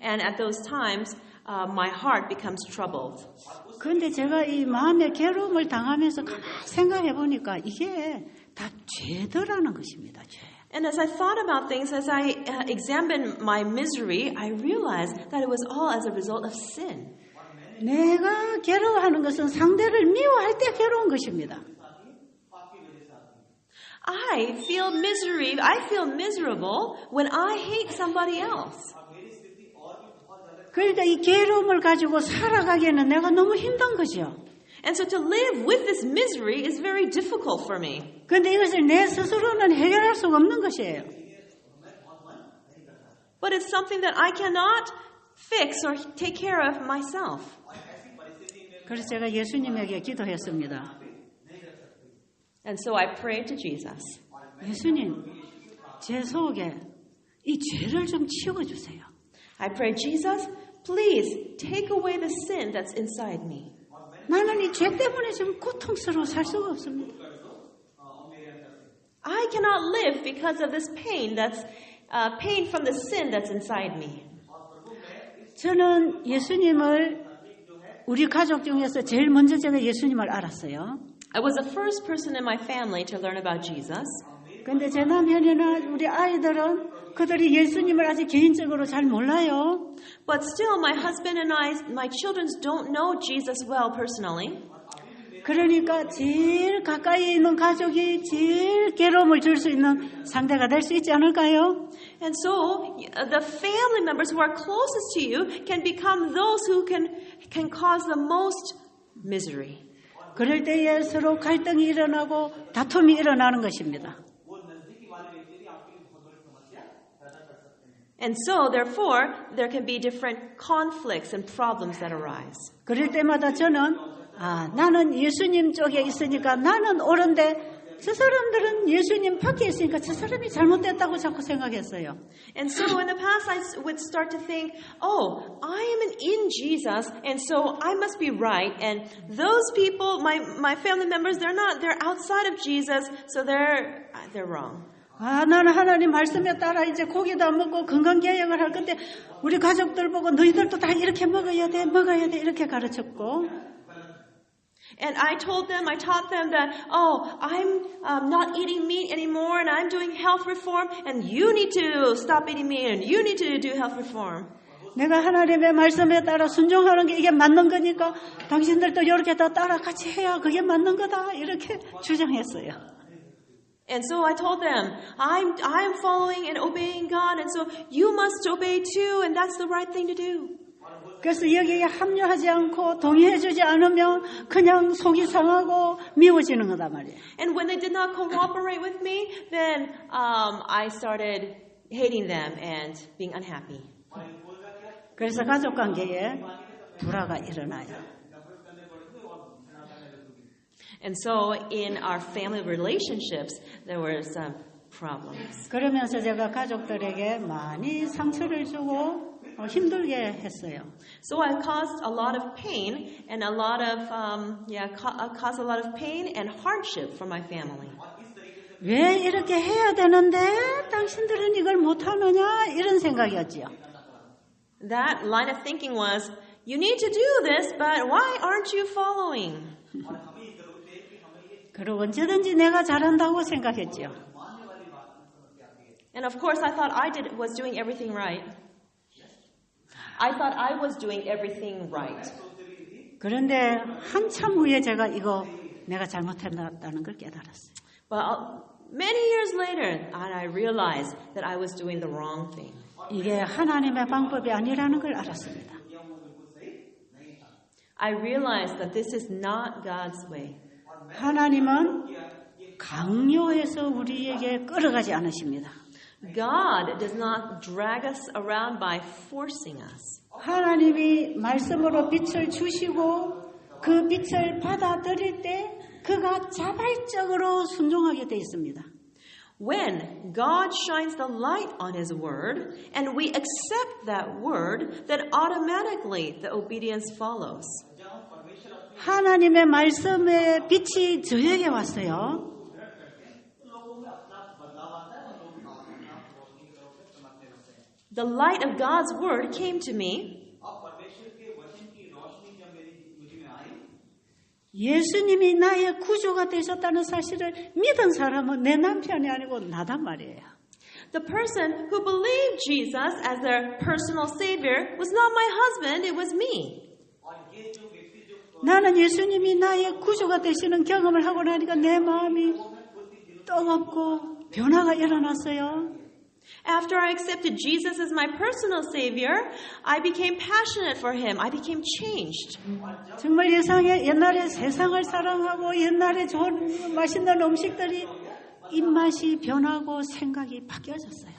S2: And at those times, my heart becomes troubled.
S1: 그런데 제가 이 마음의 괴로움을 당하면서 가만히 생각해 보니까 이게 다 죄더라는 것입니다. 죄.
S2: And as I thought about things, as I examined my misery, I realized that it was all as a result of sin.
S1: 내가 괴로워하는 것은 상대를 미워할 때 괴로운 것입니다.
S2: I feel miserable when I hate somebody else.
S1: 그러니까 이 괴로움을 가지고 살아가기에는 내가 너무 힘든 거죠.
S2: And so to live with this misery is very difficult for me.
S1: 그런데 이것을 내 스스로는 해결할 수가 없는 것이에요.
S2: But it's something that I cannot fix or take care of myself.
S1: 그래서 제가 예수님에게 기도했습니다.
S2: And so I prayed to Jesus.
S1: 예수님, 제 속에 이 죄를 좀 치워주세요.
S2: I prayed, Jesus, please take away the sin that's inside me.
S1: 나는 이 죄 때문에 지금 고통스러워 살 수가 없습니다.
S2: I cannot live because of this pain pain from the sin that's inside me.
S1: 저는 예수님을 우리 가족 중에서 제일 먼저 제가 예수님을 알았어요.
S2: I was the first person in my family to learn about Jesus.
S1: 근데 제 남편이나 우리 아이들은 그들이 예수님을 아직 개인적으로 잘 몰라요.
S2: But still, my husband and my children don't know Jesus well personally.
S1: 그러니까 제일 가까이 있는 가족이 제일 괴로움을 줄 수 있는 상대가 될 수 있지 않을까요?
S2: And so, the family members who are closest to you can become those who can cause the most misery.
S1: 그럴 때에 서로 갈등이 일어나고 다툼이 일어나는 것입니다.
S2: And so, therefore, there can be different conflicts and problems that arise.
S1: 그럴 때마다 저는 나는 예수님 쪽에 있으니까 나는 옳은데 저 사람들은 예수님 밖에 있으니까 저 사람이 잘못됐다고 자꾸 생각했어요.
S2: And so in the past I would start to think, oh, I am in Jesus and so I must be right. And those people, my family members, they're outside of Jesus, so they're wrong.
S1: 나는 하나님 말씀에 따라 이제 고기도 안 먹고 건강개혁을 할 건데 우리 가족들 보고 너희들도 다 이렇게 먹어야 돼 이렇게 가르쳤고
S2: And I taught them that, I'm not eating meat anymore and I'm doing health reform and you need to stop eating meat and you need to do health reform.
S1: 내가 하나님의 말씀에 따라 순종하는 게 이게 맞는 거니까 당신들도 이렇게 다 따라 같이 해야 그게 맞는 거다 이렇게 주장했어요.
S2: And so I told them, I'm following and obeying God and so you must obey too and that's the right thing to do.
S1: 그래서 여기에 합류하지 않고 동의해주지 않으면 그냥 속이 상하고 미워지는 거단 말이에요.
S2: And when they did not cooperate with me, then I started hating them and being unhappy.
S1: 그래서 가족 관계에 불화가 일어나요.
S2: And so in our family relationships, there were some problems.
S1: 그러면서 제가 가족들에게 많이 상처를 주고 힘들게 했어요.
S2: So I caused a lot of pain and caused a lot of pain and hardship for my family.
S1: 왜 이렇게 해야 되는데 당신들은 이걸 못하느냐 이런 생각이었지요.
S2: That line of thinking was, you need to do this, but why aren't you following?
S1: 그리고 언제든지 내가 잘한다고 생각했지요.
S2: And of course, I thought I was doing everything right. I thought I was doing everything right.
S1: 그런데 한참 후에 제가 이거 내가 잘못했다는 걸 깨달았어요.
S2: But many years later, I realized that I was doing the wrong thing.
S1: 이게 하나님의 방법이 아니라는 걸 알았습니다.
S2: I realized that this is not God's way.
S1: 하나님은 강요해서 우리에게 끌어가지 않으십니다.
S2: God does not drag us around by forcing us.
S1: 하나님이 말씀으로 빛을 주시고 그 빛을 받아들일 때 그가 자발적으로 순종하게 돼 있습니다.
S2: When God shines the light on His word and we accept that word, then automatically the obedience follows.
S1: 하나님의 말씀의 빛이 저에게 왔어요.
S2: the light of God's word came to me.
S3: अब परमेश्वर के वचन की रोशनी जब मुझ में आई,
S1: 예수님이 나의 구주가 되셨다는 사실을 믿은 사람은 내 남편이 아니고 나단 말이에요.
S2: The person who believed Jesus as their personal savior was not my husband, it was me.
S3: और ये जो व्यक्ति जो
S1: 나는 예수님이 나의 구주가 되시는 경험을 하고 나니까 내 마음이 뜨겁고 변화가 일어났어요.
S2: After I accepted Jesus as my personal savior, I became passionate for him. I became changed.
S1: 정말 옛날에 세상을 사랑하고 옛날에 좋은 맛있는 음식들이 입맛이 변하고 생각이 바뀌어졌어요.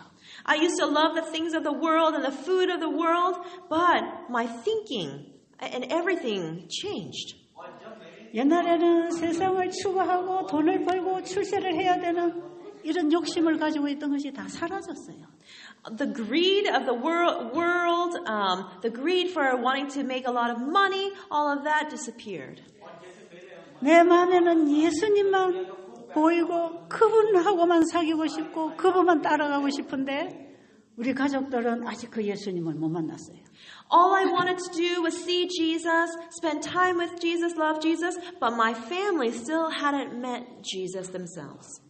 S2: I used to love the things of the world and the food of the world, but my thinking and everything changed.
S1: 옛날에는 세상을 추구하고 돈을 벌고 출세를 해야 되는 이런 욕심을 가지고 있던 것이 다 사라졌어요.
S2: The greed of the world, the greed for wanting to make a lot of money, all of that disappeared.
S1: 내 마음에는 예수님만 보이고 그분하고만 사귀고 싶고 그분만 따라가고 싶은데 우리 가족들은 아직 그 예수님을 못 만났어요.
S2: All I wanted to do was see Jesus, spend time with Jesus, love Jesus, but my family still hadn't met Jesus themselves.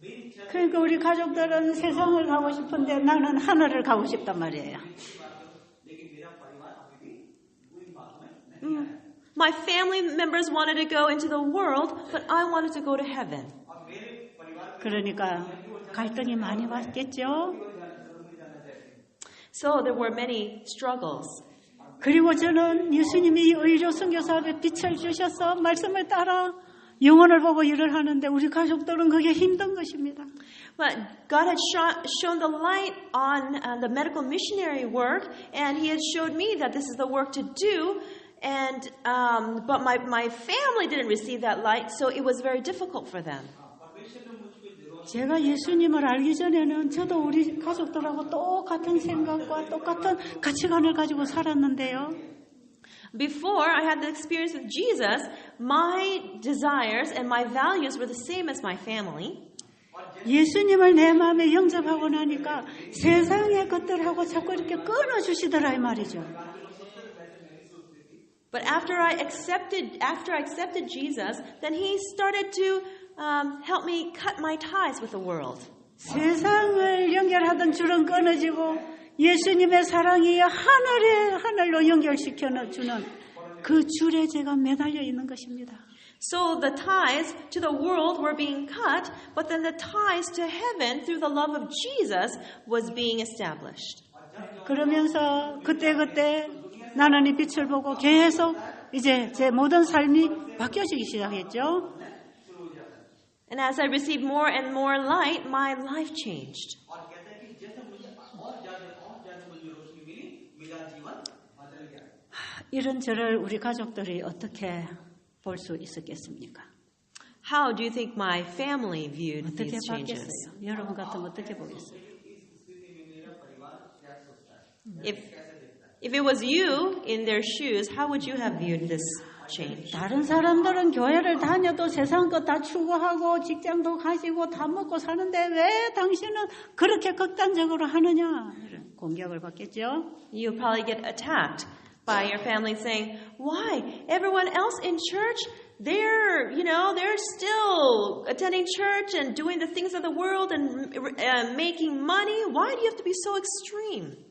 S1: 그러니까 우리 가족들은 세상을 가고 싶은데 나는 하늘을 가고 싶단 말이에요.
S2: My family members wanted to go into the world, but I wanted to go to heaven.
S1: 그러니까 갈등이 많이 왔겠죠.
S2: So there were many struggles.
S1: 그리고 저는 예수님이 의료 선교사 앞에 빛을 주셔서 말씀을 따라 영혼을 보고 일을 하는데 우리 가족들은 그게 힘든 것입니다.
S2: But God had shown the light on the medical missionary work, and He had showed me that this is the work to do. And but my family didn't receive that light, so it was very difficult for them.
S1: 제가 예수님을 알기 전에는 저도 우리 가족들하고 똑같은 생각과 똑같은 가치관을 가지고 살았는데요.
S2: Before I had the experience with Jesus, my desires and my values were the same as my family.
S1: 예수님을 내 마음에 영접하고 나니까 세상의 것들하고 자꾸 이렇게 끊어주시더라 이 말이죠.
S2: But after I accepted Jesus, then He started to help me cut my ties with the world.
S1: 세상을 연결하던 줄은 끊어지고 예수님의 사랑이 하늘로 연결시켜 주는 그 줄에 제가 매달려 있는 것입니다.
S2: So the ties to the world were being cut, but then the ties to heaven through the love of Jesus was being established.
S1: 그러면서 그때 나는 이 빛을 보고 계속 이제 제 모든 삶이 바뀌어지기 시작했죠.
S2: And as I received more and more light, my life changed.
S1: 이런 저를 우리 가족들이 어떻게 볼 수 있었겠습니까?
S2: How do you think my family viewed
S1: 어떻게
S2: these changes?
S1: 봤겠어요? 여러분 같으면 어떻게 보겠어요?
S2: If it was you in their shoes, how would you have viewed this change?
S1: 다른 사람들은 교회를 다녀도 세상 것 다 추구하고 직장도 가지고 다 먹고 사는데 왜 당신은 그렇게 극단적으로 하느냐? 이런 공격을 받겠죠.
S2: You probably get attacked by your family saying, "Why? Everyone else in church, they're still attending church and doing the things of the world and making money. Why do you have to be so extreme?"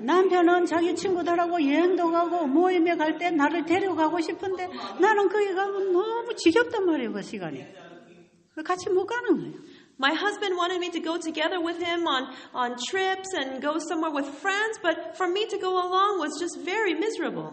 S1: 남편은 자기 친구들하고 여행도 가고 모임에 갈 때 나를 데려가고 싶은데 나는 거기 가면 너무 지겹단 말이에요. 그 시간이. 같이 못 가는 거예요.
S2: My husband wanted me to go together with him on trips and go somewhere with friends, but for me to go along was just very miserable.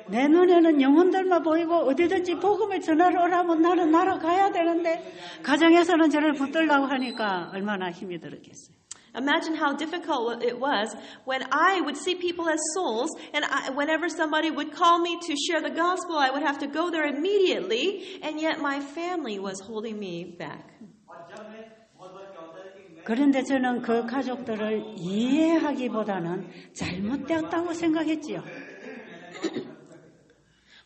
S1: 내 눈에는 영혼들만 보이고 어디든지 복음을 전하러 오라면 나는 날아가야 되는데 가정에서는 저를 붙들라고 하니까 얼마나 힘이 들었겠어요.
S2: Imagine how difficult it was when I would see people as souls, and whenever somebody would call me to share the gospel, I would have to go there immediately, and yet my family was holding me back.
S1: 그런데 저는 그 가족들을 이해하기보다는 잘못되었다고 생각했지요.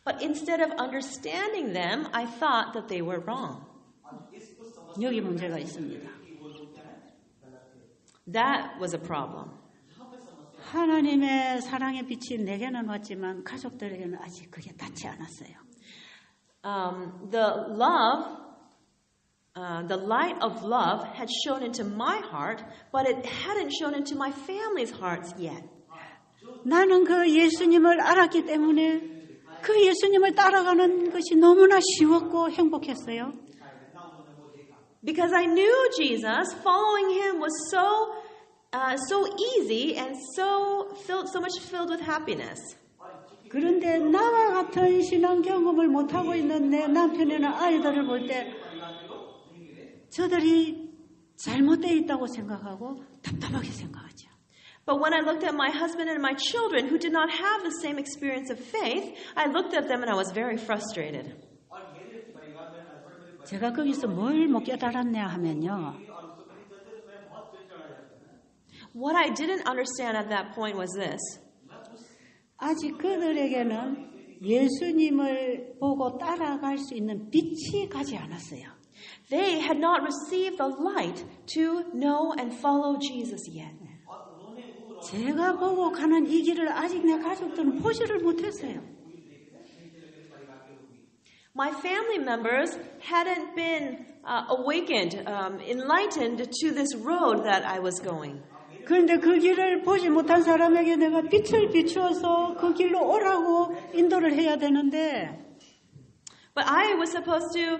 S2: But instead of understanding them, I thought that they were wrong.
S1: 여기 문제가 있습니다.
S2: That was a problem.
S1: 하나님의 사랑의 빛이 내게는 왔지만 가족들에게는 아직 그게 닿지 않았어요.
S2: The light of love had shone into my heart, but it hadn't shone into my family's hearts yet.
S1: 나는 그 예수님을 알았기 때문에 그 예수님을 따라가는 것이 너무나 쉬웠고 행복했어요.
S2: Because I knew Jesus, following him was so easy and so much filled with happiness.
S1: 그런데 나와 같은 신앙 경험을 못하고 있는 내 남편이나 아이들을 볼 때 저들이 잘못되어 있다고 생각하고 답답하게 생각하죠.
S2: But when I looked at my husband and my children who did not have the same experience of faith, I looked at them and I was very frustrated.
S1: 제가 거기서 뭘 못 깨달았냐 하면요.
S2: What I didn't understand at that point was this.
S1: 아직 그들에게는 예수님을 보고 따라갈 수 있는 빛이 가지 않았어요.
S2: They had not received the light to know and follow Jesus yet.
S1: 제가 보고 가는 이 길을 아직 내 가족들은 보지를 못했어요.
S2: My family members hadn't been awakened, enlightened to this road that I was going.
S1: 그런데 그 길을 보지 못한 사람에게 내가 빛을 비추어서 그 길로 오라고 인도를 해야 되는데
S2: But I was supposed to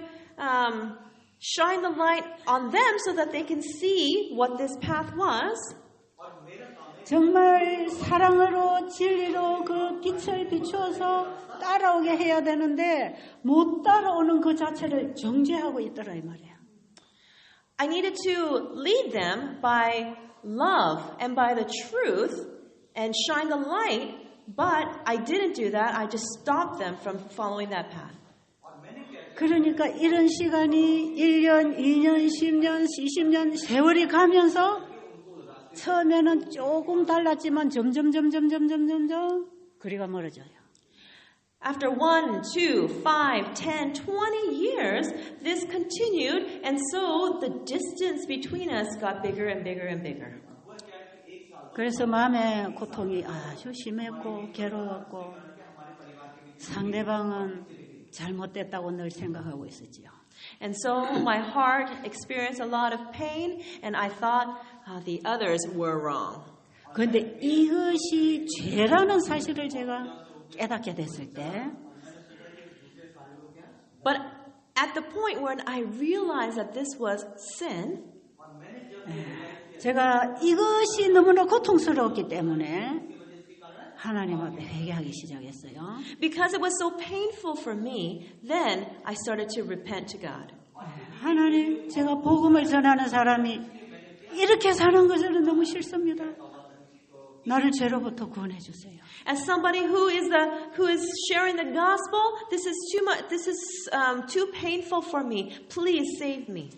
S2: shine the light on them so that they can see what this path was.
S1: 정말 사랑으로 진리로 그 빛을 비추어서 따라오게 해야 되는데 못 따라오는 그 자체를 정죄하고 있더라 이 말이에요.
S2: I needed to lead them by love and by the truth and shine the light, but I didn't do that. I just stopped them from following that path.
S1: 그러니까 이런 시간이 1년, 2년, 10년, 20년 세월이 가면서 처음에는 조금 달랐지만 점점 거리가 멀어져요.
S2: After 1, 2, 5, 10, 20 years, this continued, and so the distance between us got bigger and bigger and bigger.
S1: 그래서 마음의 고통이 아주 심했고 괴로웠고 상대방은 잘못됐다고 늘 생각하고 있었지요.
S2: And so my heart experienced a lot of pain, and I thought the others were wrong.
S1: 그런데 이것이 죄라는 사실을 제가 깨닫게 됐을 때
S2: But at the point when I realized that this was sin,
S1: 제가 이것이 너무나 고통스러웠기 때문에 하나님 앞에 회개하기 시작했어요.
S2: because it was so painful for me, then I started to repent to God.
S1: 하나님, 제가 복음을 전하는 사람이 이렇게 사는 것은 너무 싫습니다. 나를 죄로부터 구원해 주세요.
S2: As somebody who is sharing the gospel, this is too much. This is too painful for me. Please save me.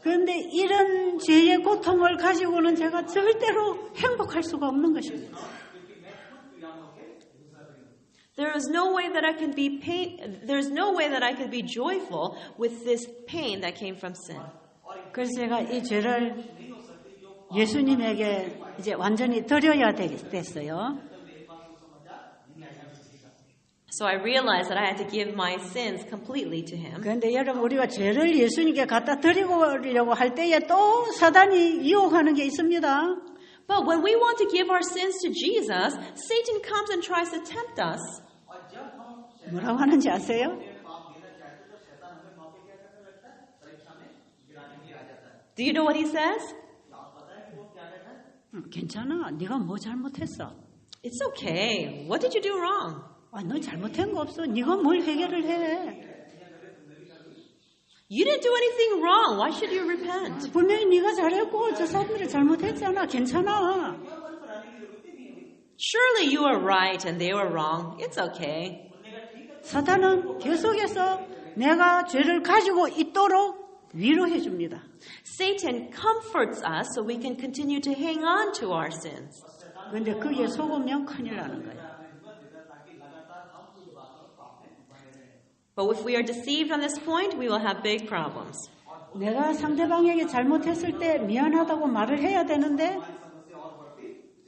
S1: 그런데 이런 죄의 고통을 가지고는 제가 절대로 행복할 수가 없는 것입니다.
S2: There is no way that I can be There's no way that I could be joyful with this pain that came from sin.
S1: 그래서 제가 이 죄를 예수님에게 이제 완전히 드려야 됐어요.
S2: So I realized that I had to give my sins completely to Him.
S1: 그런데 여러분 우리가 죄를 예수님께 갖다 드리려고 할 때에 또 사단이 유혹하는 게 있습니다.
S2: But when we want to give our sins to Jesus, Satan comes and tries to tempt us.
S1: 뭐라고 하는지 아세요?
S2: Do you know what he says?
S1: 괜찮아. 네가 뭐 잘못했어?
S2: It's okay. What did you do wrong?
S1: 너 잘못한 거 없어. 네가 뭘 해결을 해?
S2: You didn't do anything wrong. Why should you repent?
S1: 분명히 네가 잘했고 저 사람들이 잘못했잖아. 괜찮아.
S2: Surely you are right and they were wrong. It's okay.
S1: 사탄은 계속해서 내가 죄를 가지고 있도록 위로해 줍니다.
S2: Satan comforts us so we can continue to hang on to our sins.
S1: 그런데 그게 속으면 큰일 나는 거예요.
S2: But if we are deceived on this point, we will have big problems.
S1: 내가 상대방에게 잘못했을 때 미안하다고 말을 해야 되는데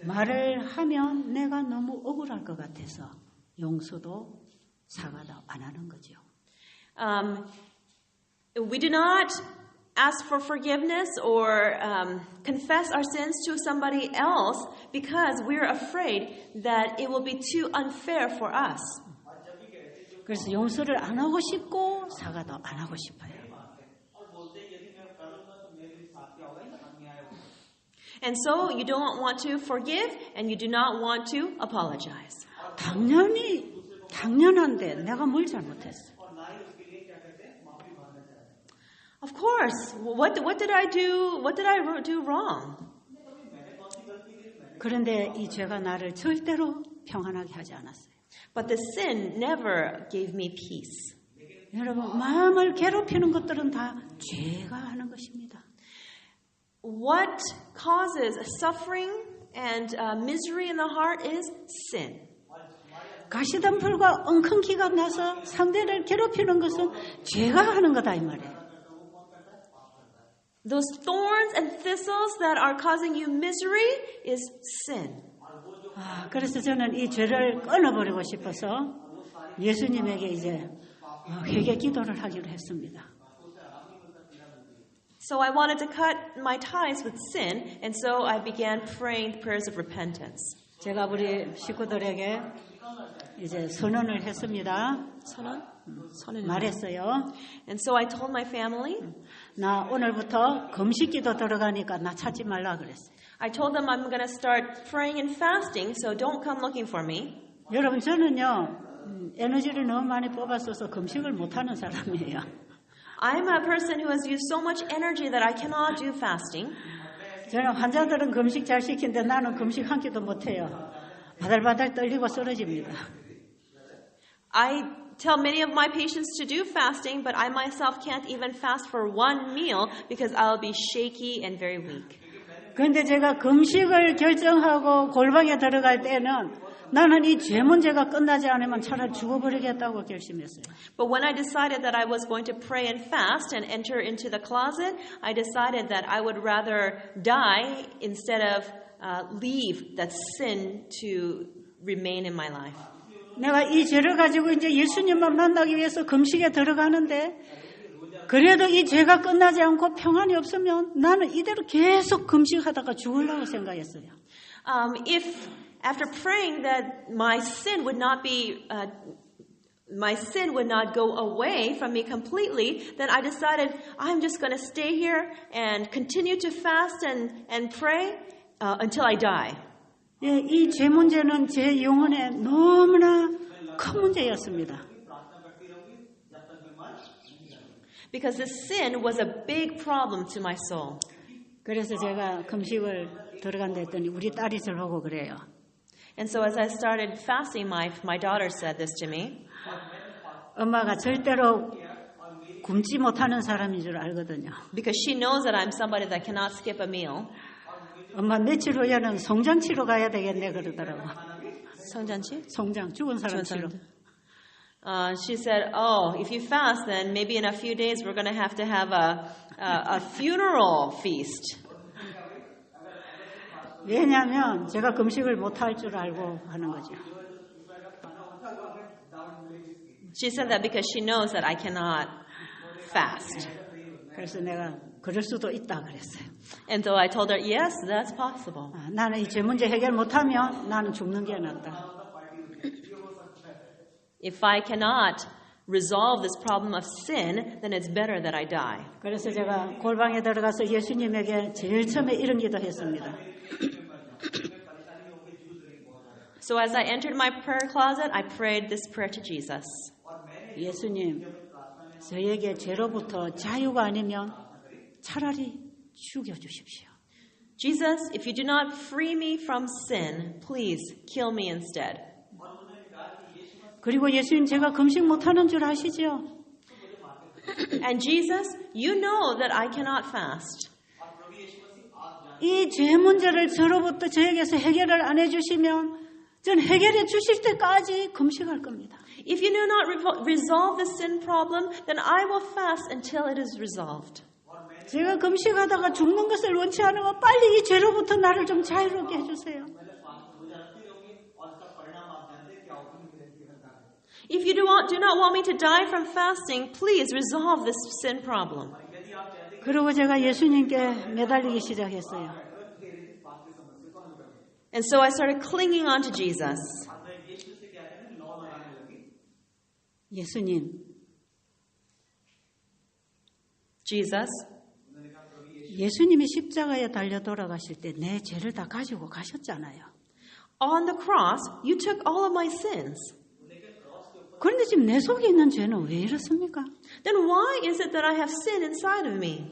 S1: 말을 하면 내가 너무 억울할 것 같아서 용서도 사과도 안 하는 거죠.
S2: We do not ask for forgiveness or confess our sins to somebody else because we're afraid that it will be too unfair for us.
S1: 그래서 용서를 안 하고 싶고 사과도 안 하고 싶어요.
S2: And so you don't want to forgive and you do not want to apologize.
S1: 당연한데 내가 뭘 잘못했어?
S2: Of course. What did I do? What did I do wrong?
S1: 그런데 이 죄가 나를 절대로 평안하게 하지 않았어요.
S2: But the sin never gave me peace.
S1: 여러분, 마음을 괴롭히는 것들은 다 죄가 하는 것입니다.
S2: What causes suffering and misery in the heart is sin.
S1: 가시덤불과 엉겅퀴가 나서 상대를 괴롭히는 것은 죄가 하는 거다 이 말이에요.
S2: Those thorns and thistles that are causing you misery is sin.
S1: 그래서 저는 이 죄를 끊어버리고 싶어서 예수님에게 이제 회개 기도를 하기로 했습니다.
S2: So I wanted to cut my ties with sin, and so I began praying prayers of repentance.
S1: 제가 우리 식구들에게 이제 선언을 했습니다. 말했어요.
S2: And so I told my family,
S1: 나 오늘부터 금식기도 들어가니까 나 찾지 말라 그랬어요.
S2: I told them I'm going to start praying and fasting, so don't come looking for me.
S1: 여러분 저는요 에너지를 너무 많이 뽑았어서 금식을 못하는 사람이에요.
S2: I'm a person who has used so much energy that I cannot do fasting.
S1: 저는 환자들은 금식 잘 시키는데 나는 금식 한 끼도 못해요. 바들바들 떨리고 쓰러집니다.
S2: I tell many of my patients to do fasting, but I myself can't even fast for one meal because I'll be shaky and very weak.
S1: 그런데 제가 금식을 결정하고 골방에 들어갈 때는 나는 이 죄 문제가 끝나지 않으면 차라리 죽어버리겠다고 결심했어요.
S2: But when I decided that I was going to pray and fast and enter into the closet, I decided that I would rather die instead of leave that sin to remain in my life.
S1: 내가 이 죄를 가지고 이제 예수님만 만나기 위해서 금식에 들어가는데 그래도 이 죄가 끝나지 않고 평안이 없으면 나는 이대로 계속 금식하다가 죽으려고 생각했어요.
S2: If after praying that my sin would not go away from me completely, then I decided I'm just going to stay here and continue to fast and pray until I die.
S1: 예, 이 죄 문제는 제 영혼에 너무나 큰 문제였습니다.
S2: Because the sin was a big problem to my soul.
S1: 그래서 제가 금식을 들어간다 했더니 우리 딸이 저를 보고 그래요.
S2: And so as I started fasting, my daughter said this to me.
S1: 엄마가 절대로 굶지 못하는 사람인 줄 알거든요.
S2: Because she knows that I'm somebody that cannot skip a meal.
S1: 엄마 며칠 후에는 송장 치러 가야 되겠네 그러더라고.
S2: 성잔치?
S1: 송장 죽은 사람 치러.
S2: She said, "Oh, if you fast, then maybe in a few days we're going to have a funeral feast."
S1: 왜냐하면 제가 금식을 못할 줄 알고 하는 거죠.
S2: She said that because she knows that I cannot fast.
S1: 그래서 내가 그럴 수도 있다 그랬어요.
S2: And so I told her, yes, that's possible.
S1: 나는 이 죄 문제 해결 못하면 나는 죽는 게 낫다.
S2: If I cannot resolve this problem of sin, then it's better that I die.
S1: 그래서 제가 골방에 들어가서 예수님에게 제일 처음에 이런 기도했습니다.
S2: So as I entered my prayer closet, I prayed this prayer to Jesus.
S1: 예수님, 저에게 죄로부터 자유가 아니면 차라리 죽여주십시오.
S2: Jesus, if you do not free me from sin, please kill me instead.
S1: 그리고 예수님 제가 금식 못하는 줄 아시죠?
S2: And Jesus, you know that I cannot fast.
S1: 이 죄 문제를 저로부터 저에게서 해결을 안 해주시면 전 해결해 주실 때까지 금식할 겁니다.
S2: If you do not resolve the sin problem, then I will fast until it is resolved.
S1: 제가 금식하다가 죽는 것을 원치 않으면 빨리 이 죄로부터 나를 좀 자유롭게 해주세요.
S2: If you do not want me to die from fasting, please resolve this sin problem.
S1: 그리고 제가 예수님께 매달리기 시작했어요.
S2: And so I started clinging on to Jesus.
S1: 예수님,
S2: Jesus,
S1: 예수님이 십자가에 달려 돌아가실 때 내 죄를 다 가지고 가셨잖아요.
S2: on the cross, you took all of my sins.
S1: 그런데 지금 내 속에 있는 죄는 왜 이렇습니까?
S2: Then why is it that I have sin inside of me?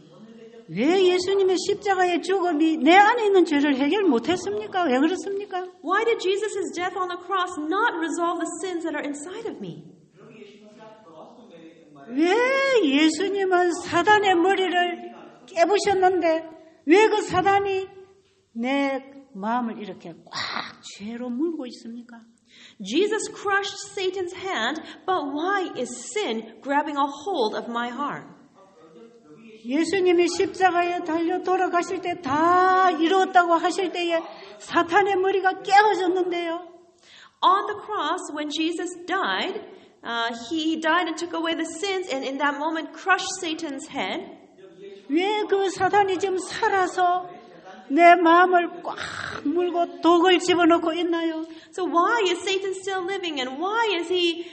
S1: 왜 예수님의 십자가의 죽음이 내 안에 있는 죄를 해결 못했습니까? 왜 그렇습니까?
S2: Why did Jesus' death on the cross not resolve the sins that are inside of me?
S1: 왜 예수님은 사단의 머리를 깨부셨는데 왜 그 사단이 내 마음을 이렇게 꽉 죄로 물고 있습니까?
S2: Jesus crushed Satan's hand, but why is sin grabbing a hold of my heart?
S1: 예수님이 십자가에 달려 돌아가실 때 다 이루었다고 하실 때에 사탄의 머리가 깨어졌는데요.
S2: On the cross, when Jesus died, he died and took away the sins, and in that moment crushed Satan's head.
S1: 왜 그 사단이 지금 살아서 내 마음을 꽉 물고 독을 집어넣고 있나요?
S2: So why is Satan still living, and why is he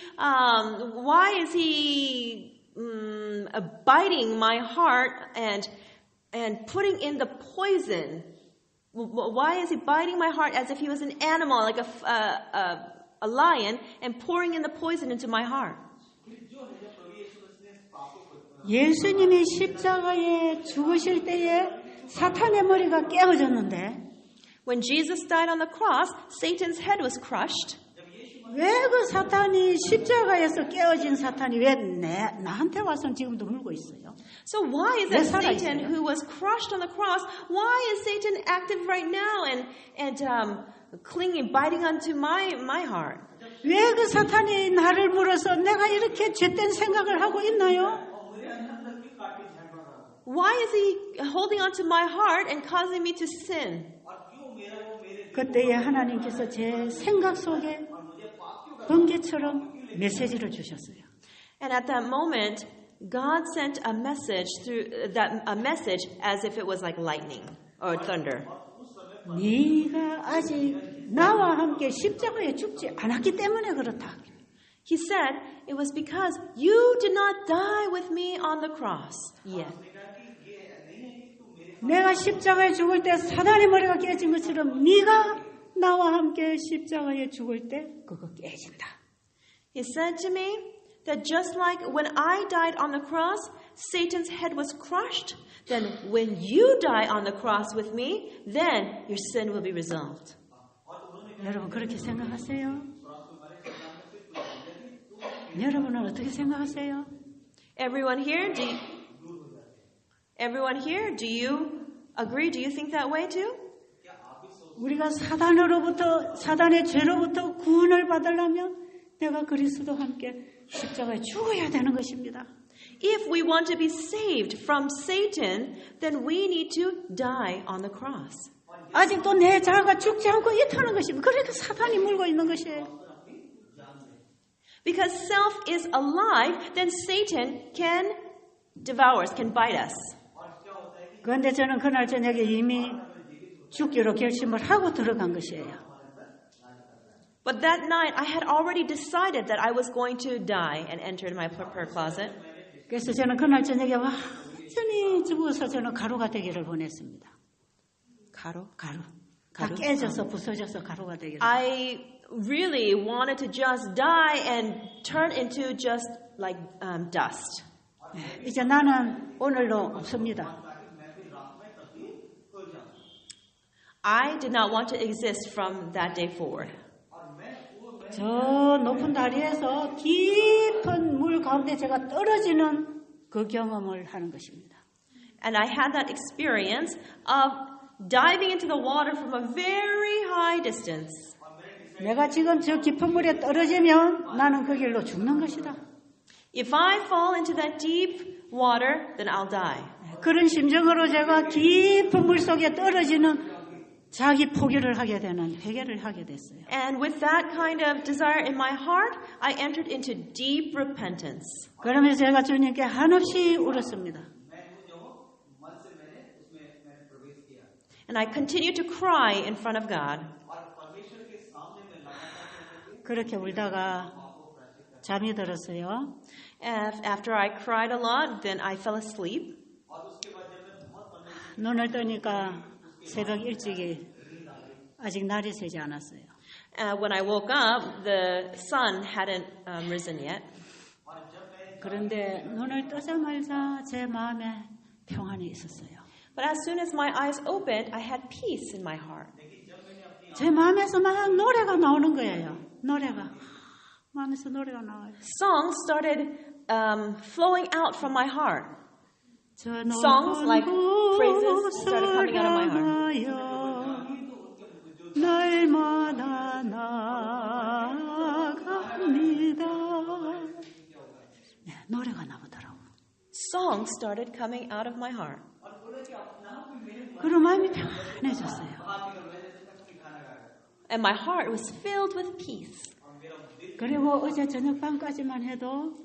S2: biting my heart and putting in the poison? Why is he biting my heart as if he was an animal, like a lion, and pouring in the poison into my heart?
S1: 예수님이 십자가에 죽으실 때에 사탄의 머리가 깨어졌는데
S2: When Jesus died on the cross, Satan's head was crushed.
S1: 왜 그 사탄이 십자가에서 깨어진 사탄이 왜 나한테 와서 지금도 물고 있어요?
S2: So why is that Satan, who was crushed on the cross, why is Satan active right now and clinging, biting onto my heart?
S1: 왜 그 사탄이 나를 물어서 내가 이렇게 죄된 생각을 하고 있나요?
S2: Why is he holding onto my heart and causing me to sin?
S1: 그때에 하나님께서 제 생각 속에 번개처럼 메시지를 주셨어요.
S2: And at that moment, God sent a message as if it was like lightning or thunder.
S1: 네가 아직 나와 함께 십자가에 죽지 않았기 때문에 그렇다.
S2: He said, it was because you did not die with me on the cross yet.
S1: 내가 십자가에 죽을 때 사단의 머리가 깨진 것처럼 네가 나와 함께 십자가에 죽을 때 그거 깨진다.
S2: He said to me that just like when I died on the cross, Satan's head was crushed, then when you die on the cross with me, then your sin will be resolved.
S1: 여러분 그렇게 생각하세요? 여러분은 어떻게 생각하세요?
S2: Everyone here, do you agree? Do you think that way too?
S1: 우리가 사단의 죄로부터 구원을 받으려면 내가 그리스도와 함께 십자가에 죽어야 되는 것입니다.
S2: If we want to be saved from Satan, then we need to die on the cross.
S1: 아직도 내 자아가 죽지 않고 있다는 것입니다. 그러니까 사탄이 물고 있는 것이에요.
S2: Because self is alive, then Satan can devour us, can bite us.
S1: 그런데 저는 그날 저녁에 이미 죽기로 결심을 하고 들어간 것이에요.
S2: But that night, I had already decided that I was going to die and entered my prayer closet.
S1: 그래서 저는 그날 저녁에 완전히 죽어서 저는 가루가 되기를 원했습니다. 가루? 다 깨져서 부서져서 가루가 되기를.
S2: I really wanted to just die and turn into just like dust.
S1: 이제 나는 오늘로 없습니다.
S2: I did not want to exist from that day forward.
S1: 저 높은 다리에서 깊은 물 가운데 제가 떨어지는 그 경험을 하는 것입니다.
S2: And I had that experience of diving into the water from a very high distance.
S1: 내가 지금 저 깊은 물에 떨어지면 나는 그 길로 죽는 것이다.
S2: If I fall into that deep water, then I'll die.
S1: 그런 심정으로 제가 깊은 물 속에 떨어지는 자기 포기를 하게 되는 회개를 하게 됐어요.
S2: And with that kind of desire in my heart, I entered into deep repentance.
S1: 그러면서 제가 주님께 한없이 울었습니다.
S2: And I continued to cry in front of God.
S1: 그렇게 울다가 잠이 들었어요.
S2: After I cried a lot, then I fell asleep.
S1: 눈을 뜨니까 새벽 일찍이 아직 날이 새지 않았어요.
S2: When I woke up, the sun hadn't risen yet.
S1: 그런데 눈을 뜨자마자 제 마음에 평안이 있었어요.
S2: But as soon as my eyes opened, I had peace in my heart.
S1: 제 마음에서 막 노래가 나오는 거예요. 노래가 마음에서 노래가 나와요.
S2: Songs started flowing out from my heart.
S1: Songs
S2: like praises started coming out of my heart.
S1: 날마다 나아갑니다. 네, 노래가 나오더라고.
S2: Songs started coming out of my heart.
S1: 그럼 마음이 편해졌어요.
S2: And my heart was filled with peace.
S1: 그리고 어제 저녁밤까지만 해도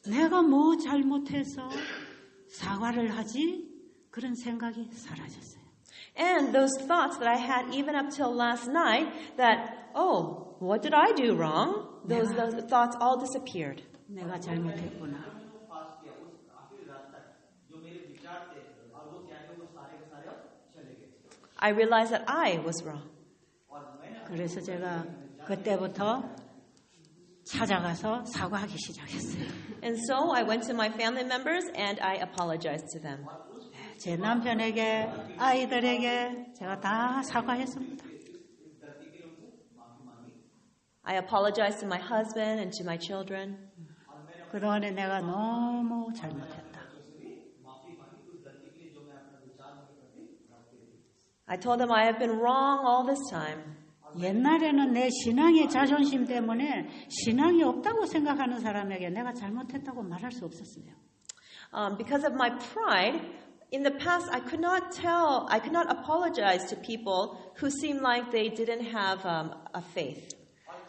S1: 내가 뭐 잘못해서 사과를 하지? 그런 생각이 사라졌어요.
S2: And those thoughts that I had even up till last night that, oh, what did I do wrong? Those thoughts all disappeared.
S1: 내가 잘못했구나.
S2: I realized that I was wrong.
S1: 그래서 제가 그때부터 찾아가서 사과하기 시작했어요.
S2: And so I went to my family members and I apologized to them.
S1: 제 남편에게, 아이들에게 제가 다 사과했습니다.
S2: I apologized to my husband and to my children.
S1: 그동안에 내가 너무 잘못했다.
S2: I told them I have been wrong all this time.
S1: 옛날에는 내 신앙의 자존심 때문에 신앙이 없다고 생각하는 사람에게 내가 잘못했다고 말할 수 없었어요.
S2: Because of my pride, in the past I could not apologize to people who seemed like they didn't have a faith.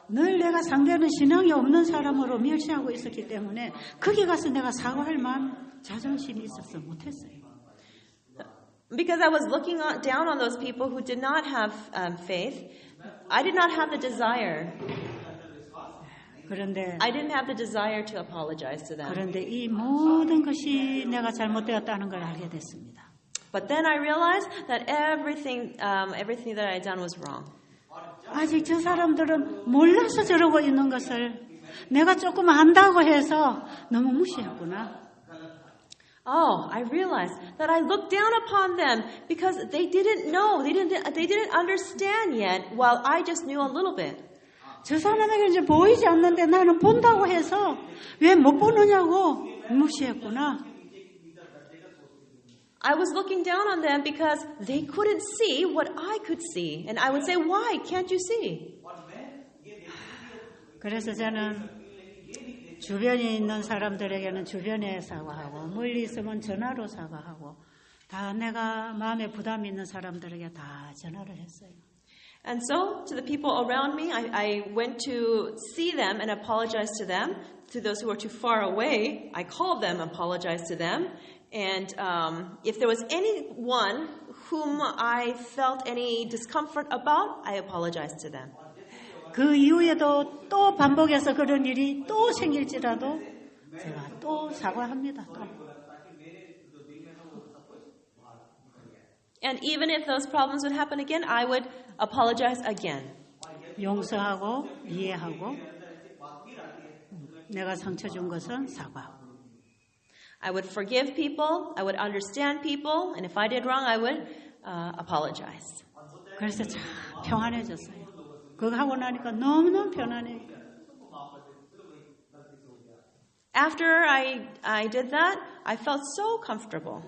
S1: 늘 내가 상대하는 신앙이 없는 사람으로 멸시하고 있었기 때문에 거기 가서 내가 사과할 마음, 자존심이 있어서 못했어요.
S2: Because I was looking down on those people who did not have faith, I did not have the desire.
S1: 그런데
S2: I didn't have the desire to apologize to them.
S1: 그런데 이 모든 것이 내가 잘못되었다는 걸 알게 됐습니다.
S2: But then I realized that everything that I had done was wrong.
S1: 아직 저 사람들은 몰라서 저러고 있는 것을 내가 조금 안다고 해서 너무 무시했구나.
S2: Oh, I realized that I looked down upon them because they didn't know, they didn't understand yet, while I just knew a little bit.
S1: 저 사람에게 이제 보이지 않는데 나는 본다고 해서 왜 못 보느냐고 무시했구나.
S2: I was looking down on them because they couldn't see what I could see. And I would say, why can't you see?
S1: 그래서 저는 주변에 있는 사람들에게는 주변에 사과하고 멀리 있으면 전화로 사과하고 다 내가 마음에 부담이 있는 사람들에게 다 전화를 했어요.
S2: And so, to the people around me, I went to see them and apologize to them. To those who were too far away, I called them, apologized to them. And if there was anyone whom I felt any discomfort about, I apologized to them.
S1: 그 이후에도 또 반복해서 그런 일이 또 생길지라도 제가 또 사과합니다. 또.
S2: And even if those problems would happen again, I would apologize again.
S1: 용서하고 이해하고 내가 상처 준 것은 사과하고.
S2: I would forgive people, I would understand people, and if I did wrong, I would apologize.
S1: 그래서 참 평안해졌어요. 그거 하고 나니까 너무너무 편안해요.
S2: After I did that, I felt so comfortable.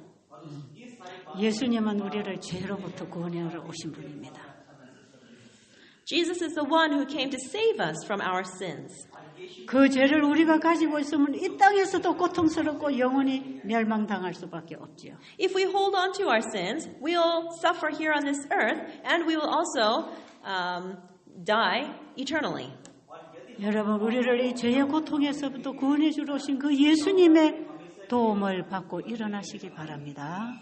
S1: 예수님은 우리를 죄로부터 구원하러 오신 분입니다.
S2: Jesus is the one who came to save us from our sins.
S1: 그 죄를 우리가 가지고 있으면 이 땅에서도 고통스럽고 영원히 멸망당할 수밖에 없지요.
S2: If we hold on to our sins, we'll suffer here on this earth, and we will also die eternally.
S1: 여러분, 우리를 이 죄의 고통에서부터 구원해 주러 오신 그 예수님의 도움을 받고 일어나시기 바랍니다.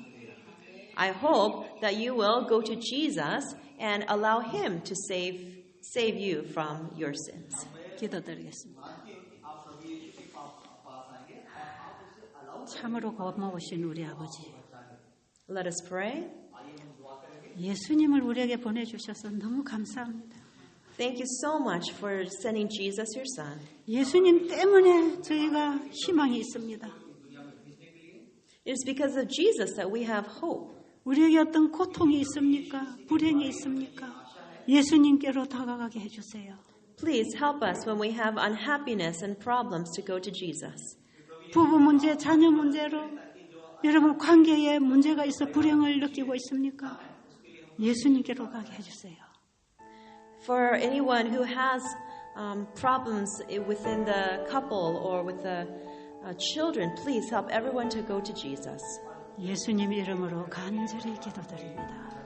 S2: I hope that you will go to Jesus and allow Him to save you from your sins.
S1: 기도드리겠습니다. 참으로 고마우신 우리 아버지,
S2: Let us pray.
S1: 예수님을 우리에게 보내주셔서 너무 감사합니다.
S2: Thank you so much for sending Jesus, your Son.
S1: 예수님 때문에 저희가 희망이 있습니다.
S2: It is because of Jesus that we have hope.
S1: 우리에게 어떤 고통이 있습니까? 불행이 있습니까? 예수님께로 다가가게 해주세요.
S2: Please help us when we have unhappiness and problems to go to Jesus.
S1: 부부 문제, 자녀 문제로 여러분 관계에 문제가 있어 불행을 느끼고 있습니까? 예수님께로 가게 해주세요.
S2: For anyone who has problems within the couple or with the children, please help everyone to go to Jesus.
S1: 예수님 이름으로 간절히 기도드립니다.